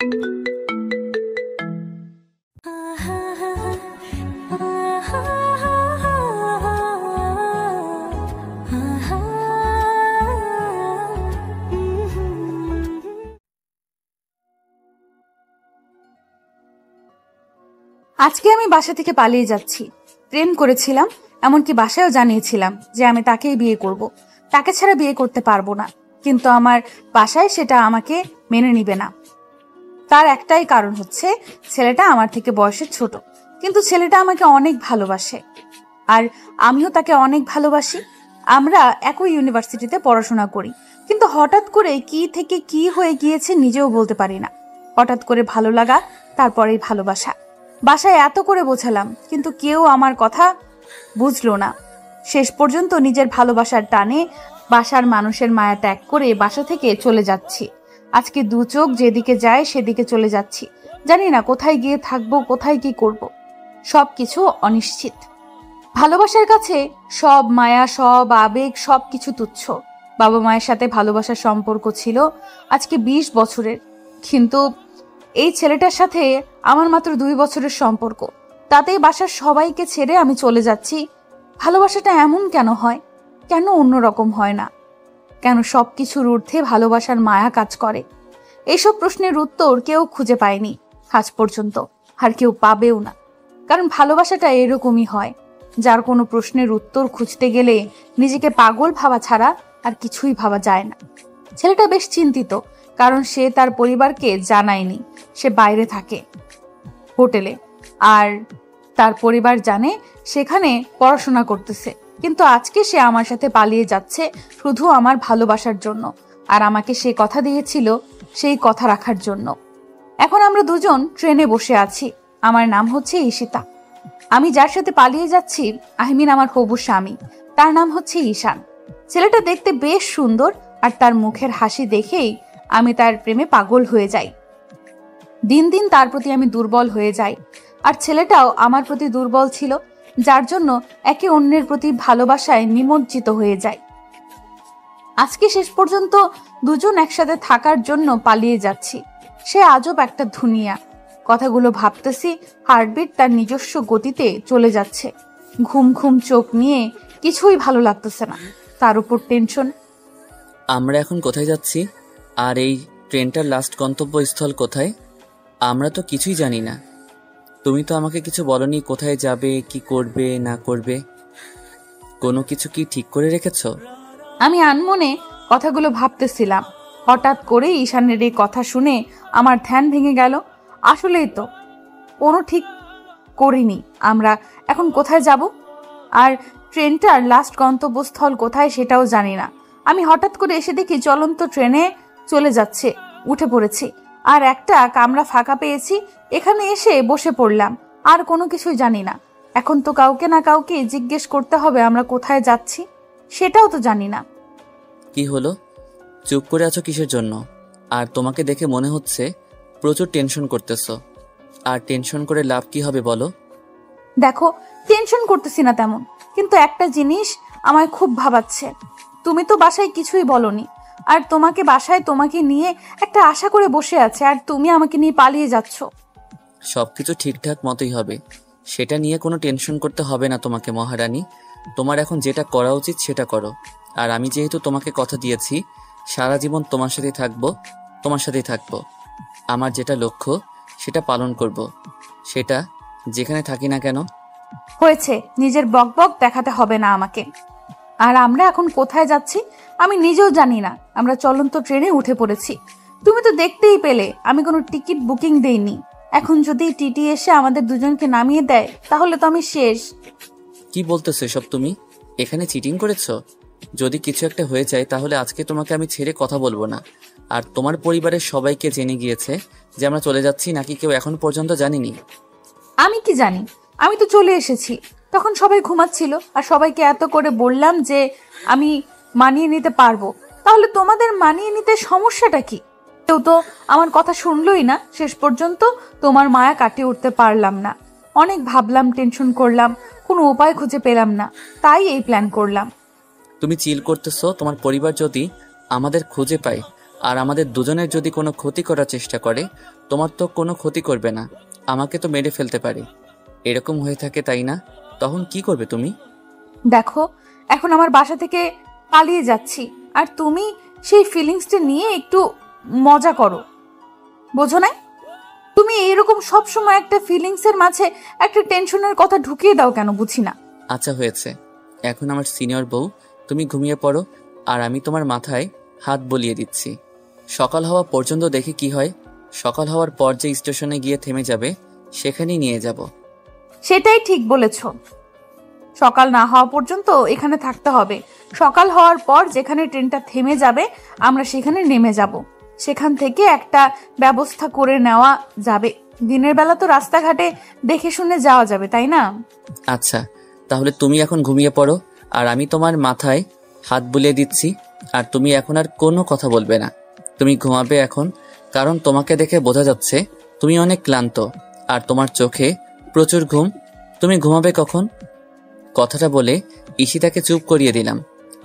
আজকে আমি বাসা থেকে পালিয়ে যাচ্ছি। প্রেম করেছিলাম, এমনকি বাসায়ও জানিয়েছিলাম যে আমি তাকেই বিয়ে করব, তাকে ছাড়া বিয়ে করতে পারবো না। কিন্তু আমার বাসায় সেটা আমাকে মেনে নিবে না। তার একটাই কারণ হচ্ছে ছেলেটা আমার থেকে বয়সে ছোট, কিন্তু ছেলেটা আমাকে অনেক ভালোবাসে আর আমিও তাকে অনেক ভালোবাসি। আমরা একই ইউনিভার্সিটিতে পড়াশোনা করি, কিন্তু হঠাৎ করে কি থেকে কি হয়ে গিয়েছে নিজেও বলতে পারি না। হঠাৎ করে ভালো লাগা, তারপরেই ভালোবাসা। বাসায় এত করে বোঝালাম, কিন্তু কেউ আমার কথা বুঝলো না। শেষ পর্যন্ত নিজের ভালোবাসার টানে বাসার মানুষের মায়া ত্যাগ করে বাসা থেকে চলে যাচ্ছি। আজকে দু চোখ যেদিকে যায় সেদিকে চলে যাচ্ছি। জানি না কোথায় গিয়ে থাকবো, কোথায় কি করব। সবকিছু অনিশ্চিত। ভালোবাসার কাছে সব মায়া, সব আবেগ, সবকিছু তুচ্ছ। বাবা মায়ের সাথে ভালোবাসার সম্পর্ক ছিল আজকে 20 বছরের, কিন্তু এই ছেলেটার সাথে আমার মাত্র 2 বছরের সম্পর্ক। তাতেই বাসার সবাইকে ছেড়ে আমি চলে যাচ্ছি। ভালোবাসাটা এমন কেন হয়? কেন অন্যরকম হয় না? কেন সবকিছুর ঊর্ধ্বে ভালোবাসার মায়া কাজ করে? এইসব প্রশ্নের উত্তর কেউ খুঁজে পায়নি আজ পর্যন্ত, আর কেউ পাবেও না। কারণ ভালোবাসাটা এরকমই হয়, যার কোনো প্রশ্নের উত্তর খুঁজতে গেলে নিজেকে পাগল ভাবা ছাড়া আর কিছুই ভাবা যায় না। ছেলেটা বেশ চিন্তিত, কারণ সে তার পরিবারকে জানায়নি সে বাইরে থাকে হোটেলে, আর তার পরিবার জানে সেখানে পড়াশোনা করতেছে। কিন্তু আজকে সে আমার সাথে পালিয়ে যাচ্ছে শুধু আমার ভালোবাসার জন্য, আর আমাকে সে কথা দিয়েছিল সেই কথা রাখার জন্য। এখন আমরা দুজন ট্রেনে বসে আছি। আমার নাম হচ্ছে ঈশিতা। আমি যার সাথে পালিয়ে যাচ্ছি আহিমিন আমার হবু স্বামী, তার নাম হচ্ছে ঈশান। ছেলেটা দেখতে বেশ সুন্দর, আর তার মুখের হাসি দেখেই আমি তার প্রেমে পাগল হয়ে যাই। দিন দিন তার প্রতি আমি দুর্বল হয়ে যাই, আর ছেলেটাও আমার প্রতি দুর্বল ছিল, যার জন্য একে অন্যের প্রতি ভালোবাসায় নিমজ্জিত হয়ে যায়। আজকে শেষ পর্যন্ত দুজন একসাথে থাকার জন্য পালিয়ে যাচ্ছি। সে আজব একটা দুনিয়া। কথাগুলো ভাবতেছি, হার্টবিট তার নিজস্ব গতিতে চলে যাচ্ছে। ঘুম ঘুম চোখ নিয়ে কিছুই ভালো লাগতেছে না, তার উপর টেনশন। আমরা এখন কোথায় যাচ্ছি? আর এই ট্রেনটার লাস্ট গন্তব্যস্থল কোথায়? আমরা তো কিছুই জানি না। তুমি তো আমাকে কিছু বলনি কোথায় যাবে, কি করবে না করবে। কোনো কিছু কি ঠিক করে রেখেছো? আমি আনমনে কথাগুলো ভাবতেছিলাম। হঠাৎ করে ঈশানের এই কথা শুনে আমার ধ্যান ভেঙে গেল। আসলেই তো কোনো ঠিক করিনি আমরা এখন কোথায় যাব, আর ট্রেনটার লাস্ট গন্তব্যস্থল কোথায় সেটাও জানি না। আমি হঠাৎ করে এসে দেখি চলন্ত ট্রেনে চলে যাচ্ছে, উঠে পড়েছি, আর একটা কামরা ফাঁকা পেয়েছি, এখানে এসে বসে পড়লাম। আর কোনো কিছুই জানি না। এখন তো কাউকে না কাউকে জিজ্ঞেস করতে হবে আমরা কোথায় যাচ্ছি, সেটাও তো জানি না। কি হলো, চুপ করে আছো কিসের জন্য? আর তোমাকে দেখে মনে হচ্ছে প্রচুর টেনশন করতেছো। আর টেনশন করে লাভ কি হবে বলো? দেখো, টেনশন করতেছি না তেমন, কিন্তু একটা জিনিস আমায় খুব ভাবাচ্ছে। তুমি তো বাসায় কিছুই বলনি, আর তোমাকে বাসায় তোমাকে নিয়ে একটা আশা করে বসে আছে, আর তুমি আমাকে নিয়ে পালিয়ে যাচ্ছ। সবকিছু ঠিকঠাক মতোই হবে, সেটা নিয়ে কোনো টেনশন করতে হবে না তোমাকে মহারানী। তোমার এখন যেটা করা উচিত সেটা করো। আর আমি যেহেতু তোমাকে কথা দিয়েছি সারা জীবন তোমার সাথেই থাকবো, তোমার সাথেই থাকবো। আমার যেটা লক্ষ্য সেটা পালন করব, সেটা যেখানে থাকি না কেন। হয়েছে, নিজের বকবক দেখাতে হবে না আমাকে। আর আমরা এখন কোথায় যাচ্ছি আমি নিজেও জানি না। আমরা চলন্ত ট্রেনে উঠে পড়েছি। তুমি তো দেখতেই পেলে আমি কোনো টিকিট বুকিং দেইনি। এখন যদি টিটি এসে আমাদের দুজনকে নামিয়ে দেয় তাহলে তো আমি শেষ। কি বলতেছো এসব তুমি? এখানে চিটিং করেছো? যদি কিছু একটা হয়ে যায় তাহলে আজকে তোমাকে আমি ছেড়ে কথা বলবো না। আর তোমার পরিবারের সবাইকে জেনে গিয়েছে যে আমরা চলে যাচ্ছি, নাকি কেউ এখন পর্যন্ত জানিনি? আমি কি জানি, আমি তো চলে এসেছি। তখন সবাই ঘুমাচ্ছিল, আর সবাইকে এত করে বললাম যে আমি মানিয়ে নিতে পারবো। তাহলে তোমাদের মানিয়ে নিতে সমস্যাটা কি? কেউ তো আমার কথা শুনলই না। শেষ পর্যন্ত তোমার মায়া কাটিয়ে উঠতে পারলাম না। অনেক ভাবলাম, টেনশন করলাম, কোনো উপায় খুঁজে পেলাম না, তাই এই প্ল্যান করলাম। তুমি চিল করতেছো। তোমার পরিবার যদি আমাদের খুঁজে পায় আর আমাদের দুজনের যদি কোনো ক্ষতি করার চেষ্টা করে, তোমার তো কোনো ক্ষতি করবে না, আমাকে তো মেরে ফেলতে পারে। এরকম হয়ে থাকে তাই না? তখন কি করবে তুমি? দেখো, এখন আমার বাসা থেকে পালিয়ে যাচ্ছি, আর তুমি সেই ফিলিংসটা নিয়ে একটু মজা করো, বোঝো নাই? তুমি এরকম সব সময় একটা ফিলিংসের মাঝে একটা টেনশনের কথা ঢুকিয়ে দাও কেন, বুঝি না। আচ্ছা হয়েছে, এখন আমার সিনিয়র বউ, তুমি ঘুমিয়ে পড়ো, আর আমি তোমার মাথায় হাত বলিয়ে দিচ্ছি। সকাল হওয়া পর্যন্ত দেখি কি হয়। সকাল হওয়ার পর যে স্টেশনে গিয়ে থেমে যাবে, সেখানেই নিয়ে যাব। সেটাই ঠিক বলেছ, সকাল না হওয়া পর্যন্ত এখানে থাকতে হবে। সকাল হওয়ার পর যেখানে ট্রেনটা থেমে যাবে আমরা সেখানে নেমে যাব, সেখান থেকে একটা ব্যবস্থা করে নেওয়া যাবে। দিনের বেলা তো রাস্তাঘাটে দেখে শুনে যাওয়া যাবে, তাই না? আচ্ছা, তাহলে তুমি এখন ঘুমিয়ে পড়ো, আর আমি তোমার মাথায় হাত বুলিয়ে দিচ্ছি। আর তুমি এখন আর কোনো কথা বলবে না, তুমি ঘুমাবে এখন, কারণ তোমাকে দেখে বোঝা যাচ্ছে তুমি অনেক ক্লান্ত, আর তোমার চোখে প্রচুর ঘুম। তুমি ঘুমাবে কখন? কথাটা বলে ঈশিতাকে চুপ করিয়ে দিলাম।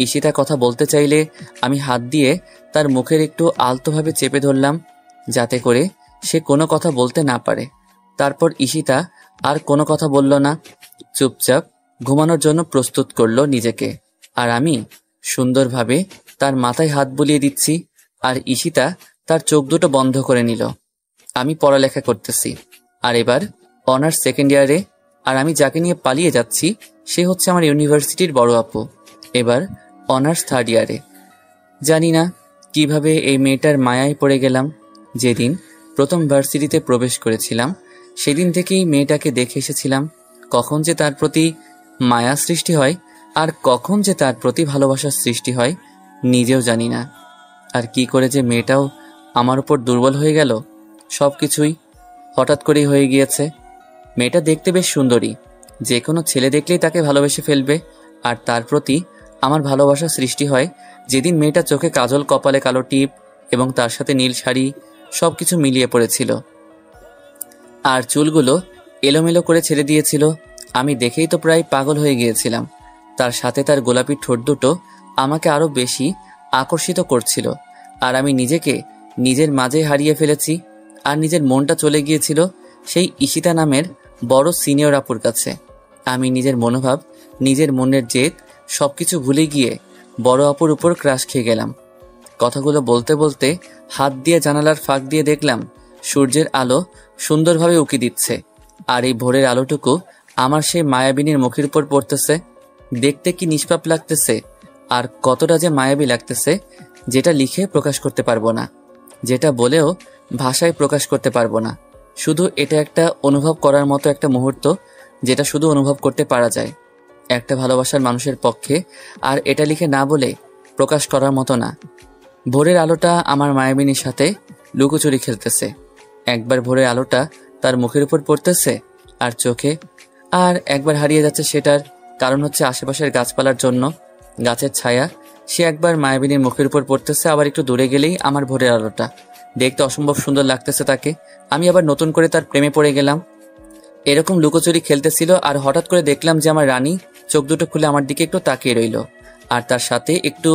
ঈশিতা কথা বলতে চাইলে আমি হাত দিয়ে তার মুখের একটু আলতোভাবে চেপে ধরলাম, যাতে করে সে কোনো কথা বলতে না পারে। তারপর ঈশিতা আর কোনো কথা বলল না, চুপচাপ ঘুমানোর জন্য প্রস্তুত করলো নিজেকে। আর আমি সুন্দরভাবে তার মাথায় হাত বুলিয়ে দিচ্ছি, আর ঈশিতা তার চোখ দুটো বন্ধ করে নিল। আমি পড়ালেখা করতেছি, আর এবার অনার্স সেকেন্ড ইয়ারে। আর আমি যাকে নিয়ে পালিয়ে যাচ্ছি সে হচ্ছে আমার ইউনিভার্সিটির বড় আপু, এবার অনার্স থার্ড ইয়ারে। জানি না কিভাবে এই মেয়েটার মায়ায় পড়ে গেলাম। যেদিন প্রথম ভার্সিটিতে প্রবেশ করেছিলাম সেদিন থেকেই মেয়েটাকে দেখে এসেছিলাম। কখন যে তার প্রতি মায়া সৃষ্টি হয় আর কখন যে তার প্রতি ভালোবাসার সৃষ্টি হয় নিজেও জানি না। আর কি করে যে মেয়েটাও আমার উপর দুর্বল হয়ে গেল, সব কিছুই হঠাৎ করেই হয়ে গিয়েছে। মেয়েটা দেখতে বেশ সুন্দরী, যে কোনো ছেলে দেখলেই তাকে ভালোবেসে ফেলবে। আর তার প্রতি আমার ভালোবাসা সৃষ্টি হয় যেদিন মেয়েটা চোখে কাজল, কপালে কালো টিপ এবং তার সাথে নীল শাড়ি, সবকিছু মিলিয়ে পড়েছিল। আর চুলগুলো এলোমেলো করে ছেড়ে দিয়েছিল। আমি দেখেই তো প্রায় পাগল হয়ে গিয়েছিলাম। তার সাথে তার গোলাপি ঠোঁট দুটো আমাকে আরো বেশি আকর্ষিত করছিল। আর আমি নিজেকে নিজের মাঝে হারিয়ে ফেলেছি, আর নিজের মনটা চলে গিয়েছিল সেই ঈশিতা নামের বড় সিনিয়র আপুর কাছে। আমি নিজের মনোভাব, নিজের মনের জেদ সবকিছু ভুলে গিয়ে বড় আপুর উপর ক্রাশ খেয়ে গেলাম। কথাগুলো বলতে বলতে হাত দিয়ে জানালার ফাঁক দিয়ে দেখলাম সূর্যের আলো সুন্দরভাবে উকি দিচ্ছে, আর এই ভোরের আলোটুকু আমার সেই মায়াবিনীর মুখের উপর পড়তেছে। দেখতে কি নিষ্পাপ লাগতেছে, আর কতটা যে মায়াবী লাগতেছে, যেটা লিখে প্রকাশ করতে পারবো না, যেটা বলেও ভাষায় প্রকাশ করতে পারবো না। শুধু এটা একটা অনুভব করার মতো একটা মুহূর্ত, যেটা শুধু অনুভব করতে পারা যায় একটা ভালোবাসার মানুষের পক্ষে, আর এটা লিখে না বলে প্রকাশ করার মতো না। ভোরের আলোটা আমার মায়াবিনীর সাথে লুকোচুরি খেলতেছে। একবার ভোরের আলোটা তার মুখের উপর পড়তেছে আর চোখে, আর একবার হারিয়ে যাচ্ছে সেটার কারণ হচ্ছে আশেপাশের গাছপালার জন্য, গাছের ছায়া। সে একবার মায়াবিনীর মুখের উপর পড়তেছে, আবার একটু দূরে গেলেই আমার ভোরের আলোটা। দেখতে অসম্ভব সুন্দর লাগতেছে তাকে। আমি আবার নতুন করে তার প্রেমে পড়ে গেলাম। এরকম লুকোচুরি খেলতেছিল, আর হঠাৎ করে দেখলাম যে আমার রানী চোখ দুটো খুলে আমার দিকে একটু তাকিয়ে রইল, আর তার সাথে একটু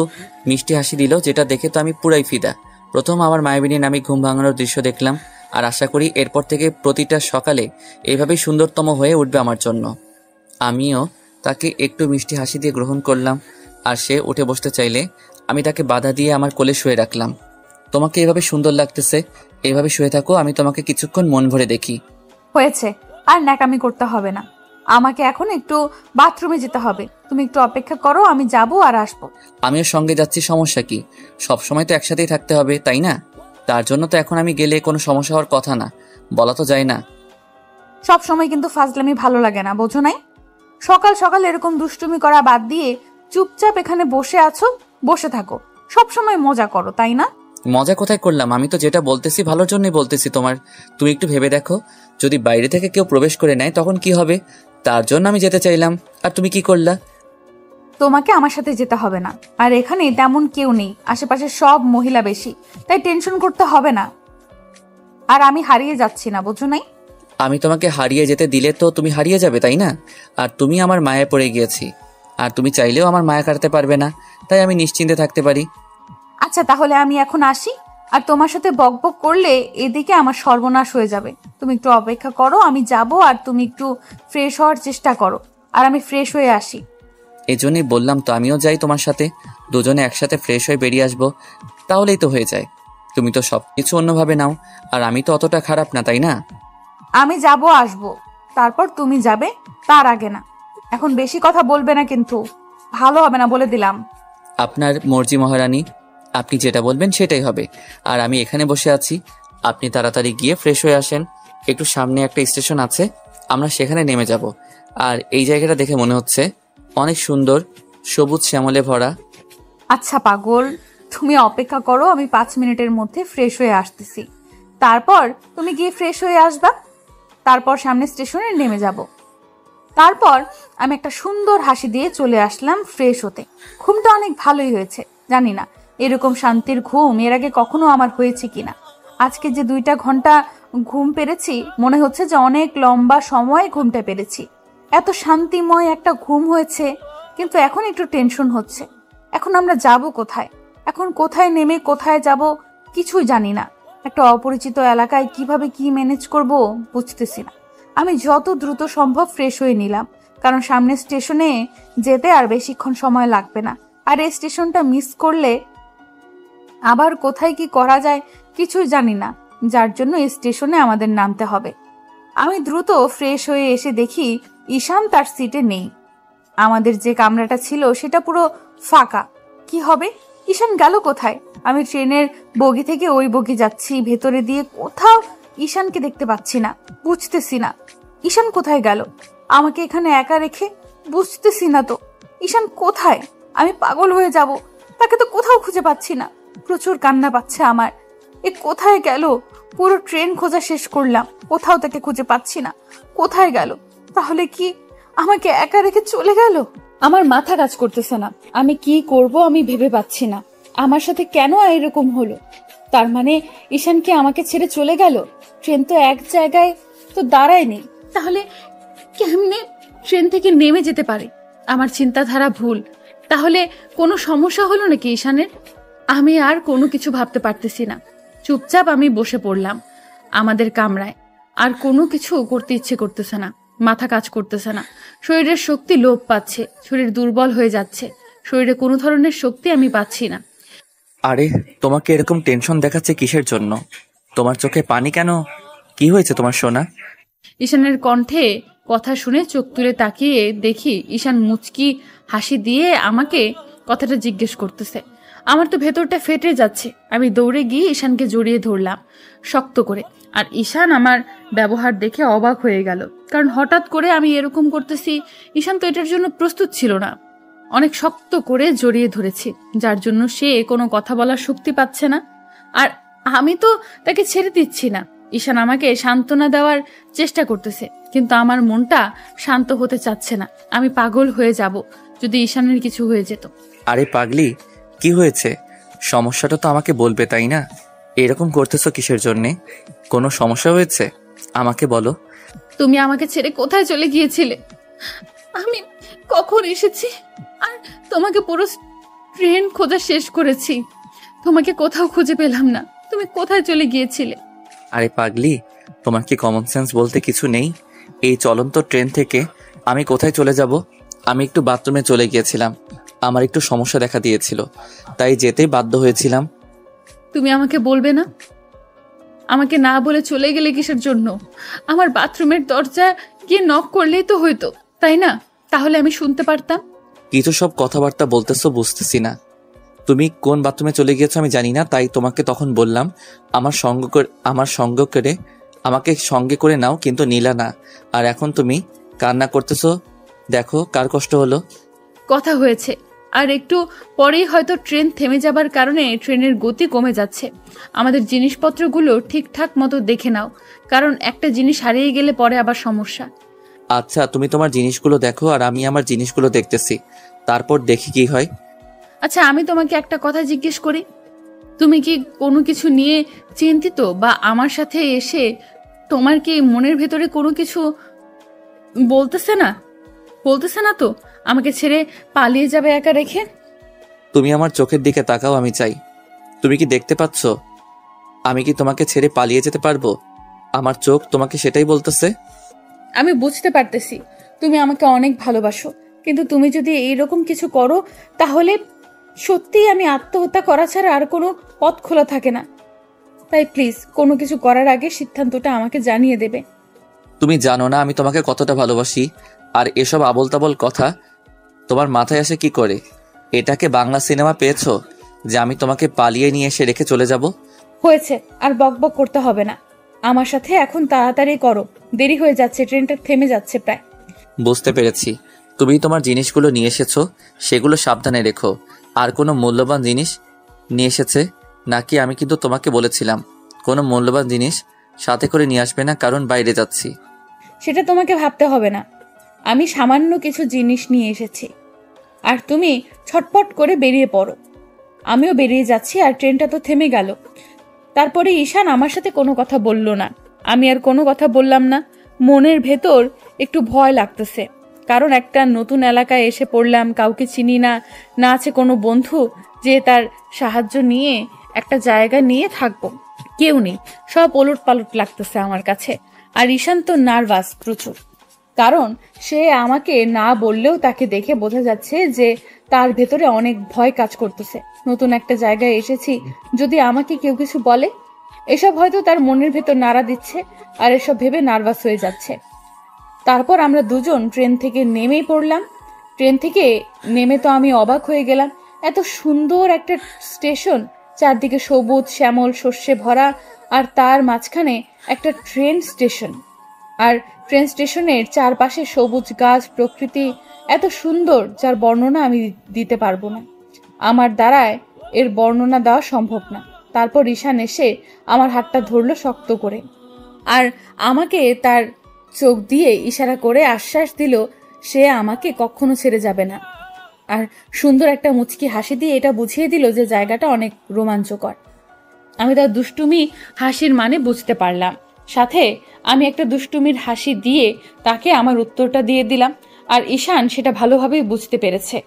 মিষ্টি হাসি দিল, যেটা দেখে তো আমি পুরাই ফিদা। প্রথম আমার মায়াবিনীর নামে ঘুম ভাঙানোর দৃশ্য দেখলাম, আর আশা করি এরপর থেকে প্রতিটা সকালে এইভাবেই সুন্দরতম হয়ে উঠবে আমার জন্য। আমিও তাকে একটু মিষ্টি হাসি দিয়ে গ্রহণ করলাম, আর সে উঠে বসতে চাইলে আমি তাকে বাধা দিয়ে আমার কোলে শুয়ে রাখলাম। তোমাকে এভাবে সুন্দর লাগতেছে, এভাবে শুয়ে থাকো, আমি তোমাকে কিছুক্ষণ মন ভরে দেখি। হয়েছে, আর ন্যাকামি করতে হবে না। আমাকে এখন একটু বাথরুমে যেতে হবে, তুমি একটু অপেক্ষা করো, আমি যাব আর আসবো। আমিও সঙ্গে যাচ্ছি, সমস্যা কি? সবসময় তো একসাথেই থাকতে হবে, তাই না? তার জন্য তো এখন আমি গেলে কোনো সমস্যা হওয়ার কথা না, বলা তো যায় না। সব সময় কিন্তু ফাজলামি ভালো লাগে না, বোঝো নাই? সকাল সকাল এরকম দুষ্টুমি করা বাদ দিয়ে চুপচাপ এখানে বসে আছো, বসে থাকো। সব সময় মজা করো, তাই না? মজা কোথায় করলাম? আমি তো যেটা বলতেছি ভালোর জন্যই বলতেছি তোমার। তুমি একটু ভেবে দেখো, যদি বাইরে থেকে কেউ প্রবেশ করে নেয় তখন কি হবে? তার জন্য আমি যেতে চাইলাম, আর তুমি কি করলা? তোমাকে আমার সাথে যেতে হবে না, আর এখানে তেমন কেউ নেই, আশেপাশে সব মহিলা বেশি, তাই টেনশন করতে হবে না। আর আমি হারিয়ে যাচ্ছি না, বোঝো নাই? আমি তোমাকে হারিয়ে যেতে দিলে তো তুমি হারিয়ে যাবে, তাই না? আর তুমি আমার মায়ায় পড়ে গিয়েছি, আর তুমি চাইলেও আমার মায়া কাটতে পারবে না, তাই আমি নিশ্চিন্তে থাকতে পারি। আচ্ছা, তাহলে আমি এখন আসি, আর তোমার সাথে বকবক করলে এদিকে আমার সর্বনাশ হয়ে যাবে। তুমি একটু অপেক্ষা করো, আমি যাব, আর তুমি একটু ফ্রেশ হওয়ার চেষ্টা করো, আর আমি ফ্রেশ হয়ে আসি। এই জন্যই বললাম তো আমিও যাই তোমার সাথে, দুজনে একসাথে ফ্রেশ হয়ে বেরিয়ে আসবো, তাহলেই তো হয়ে যায়। তুমি তো সব কিছু অন্যভাবে নাও, আর আমি তো অতটা খারাপ না, তাই না? আমি যাব, আসবো, তারপর তুমি যাবে, তার আগে না। এখন বেশি কথা বলবে না কিন্তু, ভালো হবে না বলে দিলাম। আপনার মর্জি মহারানী, আপনি যেটা বলবেন সেটাই হবে। আর আমি এখানে বসে আছি, আপনি তাড়াতাড়ি গিয়ে ফ্রেশ হয়ে আসেন। একটু সামনে একটা স্টেশন আছে, আমরা সেখানে নেমে যাব। আর এই জায়গাটা দেখে মনে হচ্ছে অনেক সুন্দর, সবুজ শ্যামলে ভরা। আচ্ছা পাগল, তুমি অপেক্ষা করো, আমি 5 মিনিটের মধ্যে ফ্রেশ হয়ে আসতেছি। তারপর তুমি গিয়ে ফ্রেশ হয়ে আসবা, তারপর সামনে স্টেশনে নেমে যাব। তারপর আমি একটা সুন্দর হাসি দিয়ে চলে আসলাম ফ্রেশ হতে। ঘুমটা অনেক ভালোই হয়েছে, জানি না এরকম শান্তির ঘুম এর আগে কখনো আমার হয়েছে কিনা। আজকে যে 2টা ঘন্টা ঘুম পেরেছি, মনে হচ্ছে যে অনেক লম্বা সময় ঘুমটা পেরেছি। এত শান্তিময় একটা ঘুম হয়েছে, কিন্তু এখন একটু টেনশন হচ্ছে। এখন আমরা যাব কোথায়? এখন কোথায় নেমে কোথায় যাব কিছুই জানি না। একটা অপরিচিত এলাকায় কিভাবে কি ম্যানেজ করব বুঝতেছি না। আমি যত দ্রুত সম্ভব ফ্রেশ হয়ে নিলাম, কারণ সামনে স্টেশনে যেতে আর বেশিক্ষণ সময় লাগবে না। আর এই স্টেশনটা মিস করলে আবার কোথায় কি করা যায় কিছুই জানি না, যার জন্য এই স্টেশনে আমাদের নামতে হবে। আমি দ্রুত ফ্রেশ হয়ে এসে দেখি ঈশান তার সিটে নেই। আমাদের যে কামরাটা ছিল সেটা পুরো ফাঁকা। কি হবে? ঈশান গেল কোথায়? আমি ট্রেনের বগি থেকে ওই বগি যাচ্ছি, ভেতরে দিয়ে কোথাও ঈশানকে দেখতে পাচ্ছি না, বুঝতেছি না ঈশান কোথায় গেল। আমাকে এখানে একা রেখে, বুঝতেছি না তো ঈশান কোথায়। আমি পাগল হয়ে যাব, তাকে তো কোথাও খুঁজে পাচ্ছি না। প্রচুর কান্না পাচ্ছে আমার। এ কোথায় গেল? পুরো ট্রেন খোঁজা শেষ করলাম, কোথাও তাকে খুঁজে পাচ্ছি না। কোথায় গেল? তাহলে কি আমাকে একা রেখে চলে গেল? আমার মাথা কাজ করতেছে না, আমি কি করব আমি ভেবে পাচ্ছি না। আমার সাথে কেন এরকম হলো? তার মানে ঈশান কি আমাকে ছেড়ে চলে গেল? ট্রেন তো এক জায়গায় তো দাঁড়ায়নি, তাহলে কেমনে ট্রেন থেকে নেমে যেতে পারে? আমার চিন্তাধারা ভুল। তাহলে কোনো সমস্যা হলো নাকি ঈশানের? আমি আর কোনো কিছু ভাবতে পারতেছি না। চুপচাপ আমি বসে পড়লাম আমাদের কামরায়। আর কোনো কিছু করতে ইচ্ছে করতেছে না, মাথা কাজ করতেছে না, শরীরের শক্তি লোপ পাচ্ছে, শরীর দুর্বল হয়ে যাচ্ছে, শরীরে কোনো ধরনের শক্তি আমি পাচ্ছি না। আরে, তোমাকে এরকম টেনশন দেখাচ্ছে কিসের জন্য? তোমার চোখে পানি কেন? কি হয়েছে তোমার সোনা? ঈশানের কণ্ঠে কথা শুনে চোখ তুলে তাকিয়ে দেখি ঈশান মুচকি হাসি দিয়ে আমাকে কথাটা জিজ্ঞেস করতেছে। আমার তো ভেতরটা ফেটে যাচ্ছে। আমি দৌড়ে গিয়ে ঈশানকে জড়িয়ে ধরলাম শক্ত করে। আর ঈশান আমার ব্যবহার দেখে অবাক হয়ে গেল, কারণ হঠাৎ করে আমি এরকম করতেছি, ঈশান তো এটার জন্য প্রস্তুত ছিল না। অনেক শক্ত করে জড়িয়ে ধরেছি, যার জন্য সে কোনো কথা বলার শক্তি পাচ্ছে না। আর আমি তো তাকে ছেড়ে দিচ্ছি না। ঈশান আমাকে সান্ত্বনা দেওয়ার চেষ্টা করতেছে, কিন্তু আমার মনটা শান্ত হতে চাচ্ছে না। আমি পাগল হয়ে যাব যদি ঈশানের কিছু হয়ে যেত। আরে পাগলি, কি হয়েছে? সমস্যাটা তো আমাকে বলবে, তাই না? এরকম করতেছো কিসের জন্যে? কোনো সমস্যা হয়েছে? আমাকে বলো। তুমি আমাকে ছেড়ে কোথায় চলে গিয়েছিলে? আমি কখন এসেছি আর তোমাকে পুরো ট্রেন খোঁজা শেষ করেছি, তোমাকে কোথাও খুঁজে পেলাম না। তুমি কোথায় চলে গিয়েছিলে? আরে পাগলি, তোমার কি কমন সেন্স বলতে কিছু নেই? এই চলন্ত ট্রেন থেকে আমি কোথায় চলে যাব? আমি একটু বাথরুমে চলে গিয়েছিলাম, আমার একটু সমস্যা দেখা দিয়েছিল, তাই যেতেই বাধ্য হয়েছিলাম। তুমি আমাকে বলবে না? আমাকে না বলে চলে গেলে কিসের জন্য? আমার বাথরুমের দরজা গিয়ে নক করলেই তো হইতো, তাই না? তাহলে আমি শুনতে পারতাম। কিছু সব কথাবার্তা বলতেছো বুঝতেছি না। তুমি কোন বাথরুমে চলে গিয়েছো আমি জানি না, তাই তোমাকে তখন বললাম আমার সঙ্গ করে আমাকে সঙ্গে করে নাও, কিন্তু নিলা না। আর এখন তুমি কান্না করতেছো, দেখো কার কষ্ট হলো। কথা হয়েছে, আর একটু পরেই হয়তো ট্রেন থেমে যাবার কারণে ট্রেনের গতি কমে যাচ্ছে। আমাদের জিনিসপত্রগুলো ঠিকঠাক মতো দেখে নাও, কারণ একটা জিনিস হারিয়ে গেলে পরে আবার সমস্যা। আচ্ছা, তুমি তোমার জিনিসগুলো দেখো আর আমি আমার জিনিসগুলো দেখতেছি, তারপর দেখি কি হয়। আচ্ছা, আমি তোমাকে একটা কথা জিজ্ঞেস করি, তুমি কি কোনো কিছু নিয়ে চিন্তিত? বা আমার সাথে এসে তোমার কি মনের ভেতরে কোনো কিছু বলতেছে না তো? আমাকে ছেড়ে পালিয়ে যাবে একা রেখে? তুমি আমার চোখের দিকে তাকাও, আমি চাই। তুমি কি দেখতে পাচ্ছ আমি কি তোমাকে ছেড়ে পালিয়ে যেতে পারবো? আমার চোখ তোমাকে সেটাই বলতেছে। আমি বুঝতে পারতেছি তুমি আমাকে অনেক ভালোবাসো, কিন্তু তুমি যদি এইরকম কিছু করো তাহলে সত্যিই আমি আত্মহত্যা করা ছাড়া আর কোনো পথ খোলা থাকে না। তাই প্লিজ কোনো কিছু করার আগে সিদ্ধান্তটা আমাকে জানিয়ে দেবে। তুমি জানো না আমি তোমাকে কতটা ভালোবাসি, আর এসব আবোল তাবোল কথা তোমার মাথায় আসে কি করে? এটাকে বাংলা সিনেমা পেয়েছো যে আমি তোমাকে পালিয়ে নিয়ে এসে রেখে চলে যাব? হয়েছে, আর বকবক করতে হবে না। আমার সাথে এখন তাড়াতাড়ি করো, দেরি হয়ে যাচ্ছে, ট্রেনটা থেমে যাচ্ছে প্রায়। বুঝতে পেরেছি, তুমি তোমার জিনিসগুলো নিয়ে এসেছো, সেগুলো সাবধানে রেখো। আর কোনো মূল্যবান জিনিস নিয়ে এসেছে নাকি? আমি কিন্তু তোমাকে বলেছিলাম কোনো মূল্যবান জিনিস সাথে করে নিয়ে আসবে না, কারণ বাইরে যাচ্ছি। সেটা তোমাকে ভাবতে হবে না, আমি সামান্য কিছু জিনিস নিয়ে এসেছি। আর তুমি ছটপট করে বেরিয়ে পড়ো, আমিও বেরিয়ে যাচ্ছি। আর ট্রেনটা তো থেমে গেল। তারপরে ঈশান আমার সাথে কোনো কথা বলল না, আমি আর কোনো কথা বললাম না। মনের ভেতর একটু ভয় লাগতেছে, কারণ একটা নতুন এলাকায় এসে পড়লাম, কাউকে চিনি না, না আছে কোনো বন্ধু যে তার সাহায্য নিয়ে একটা জায়গা নিয়ে থাকবো, কেউ নেই। সব ওলট পালট লাগতেছে আমার কাছে। আর ঈশান তো নার্ভাস প্রচুর, কারণ সে আমাকে না বললেও তাকে দেখে বোঝা যাচ্ছে যে তার ভেতরে অনেক ভয় কাজ করতেছে। নতুন একটা জায়গায় এসেছি, যদি আমাকে কেউ কিছু বলে, এসব হয়তো তার মনের ভেতর নাড়া দিচ্ছে, আর এসব ভেবে নার্ভাস হয়ে যাচ্ছে। তারপর আমরা দুজন ট্রেন থেকে নেমেই পড়লাম। ট্রেন থেকে নেমে তো আমি অবাক হয়ে গেলাম, এত সুন্দর একটা স্টেশন, চারদিকে সবুজ শ্যামল শস্যে ভরা, আর তার মাঝখানে একটা ট্রেন স্টেশন। আর ট্রেন স্টেশনের চারপাশে সবুজ গাছ, প্রকৃতি এত সুন্দর যার বর্ণনা আমি দিতে পারবো না। আমার দ্বারায় এর বর্ণনা দেওয়া সম্ভব না। তারপর ঈশান এসে আমার হাতটা ধরলো শক্ত করে, আর আমাকে তার চোখ দিয়ে ইশারা করে আশ্বাস দিল সে আমাকে কখনো ছেড়ে যাবে না। আর সুন্দর একটা মুচকি হাসি দিয়ে এটা বুঝিয়ে দিল যে জায়গাটা অনেক রোমাঞ্চকর। আমি তার দুষ্টুমি হাসির মানে বুঝতে পারলাম, সাথে আমি একটা দুষ্টুমির হাসি দিয়ে তাকে আমার উত্তরটা দিয়ে দিলাম, আর ঈশান সেটা ভালোভাবেই বুঝতে পেরেছে।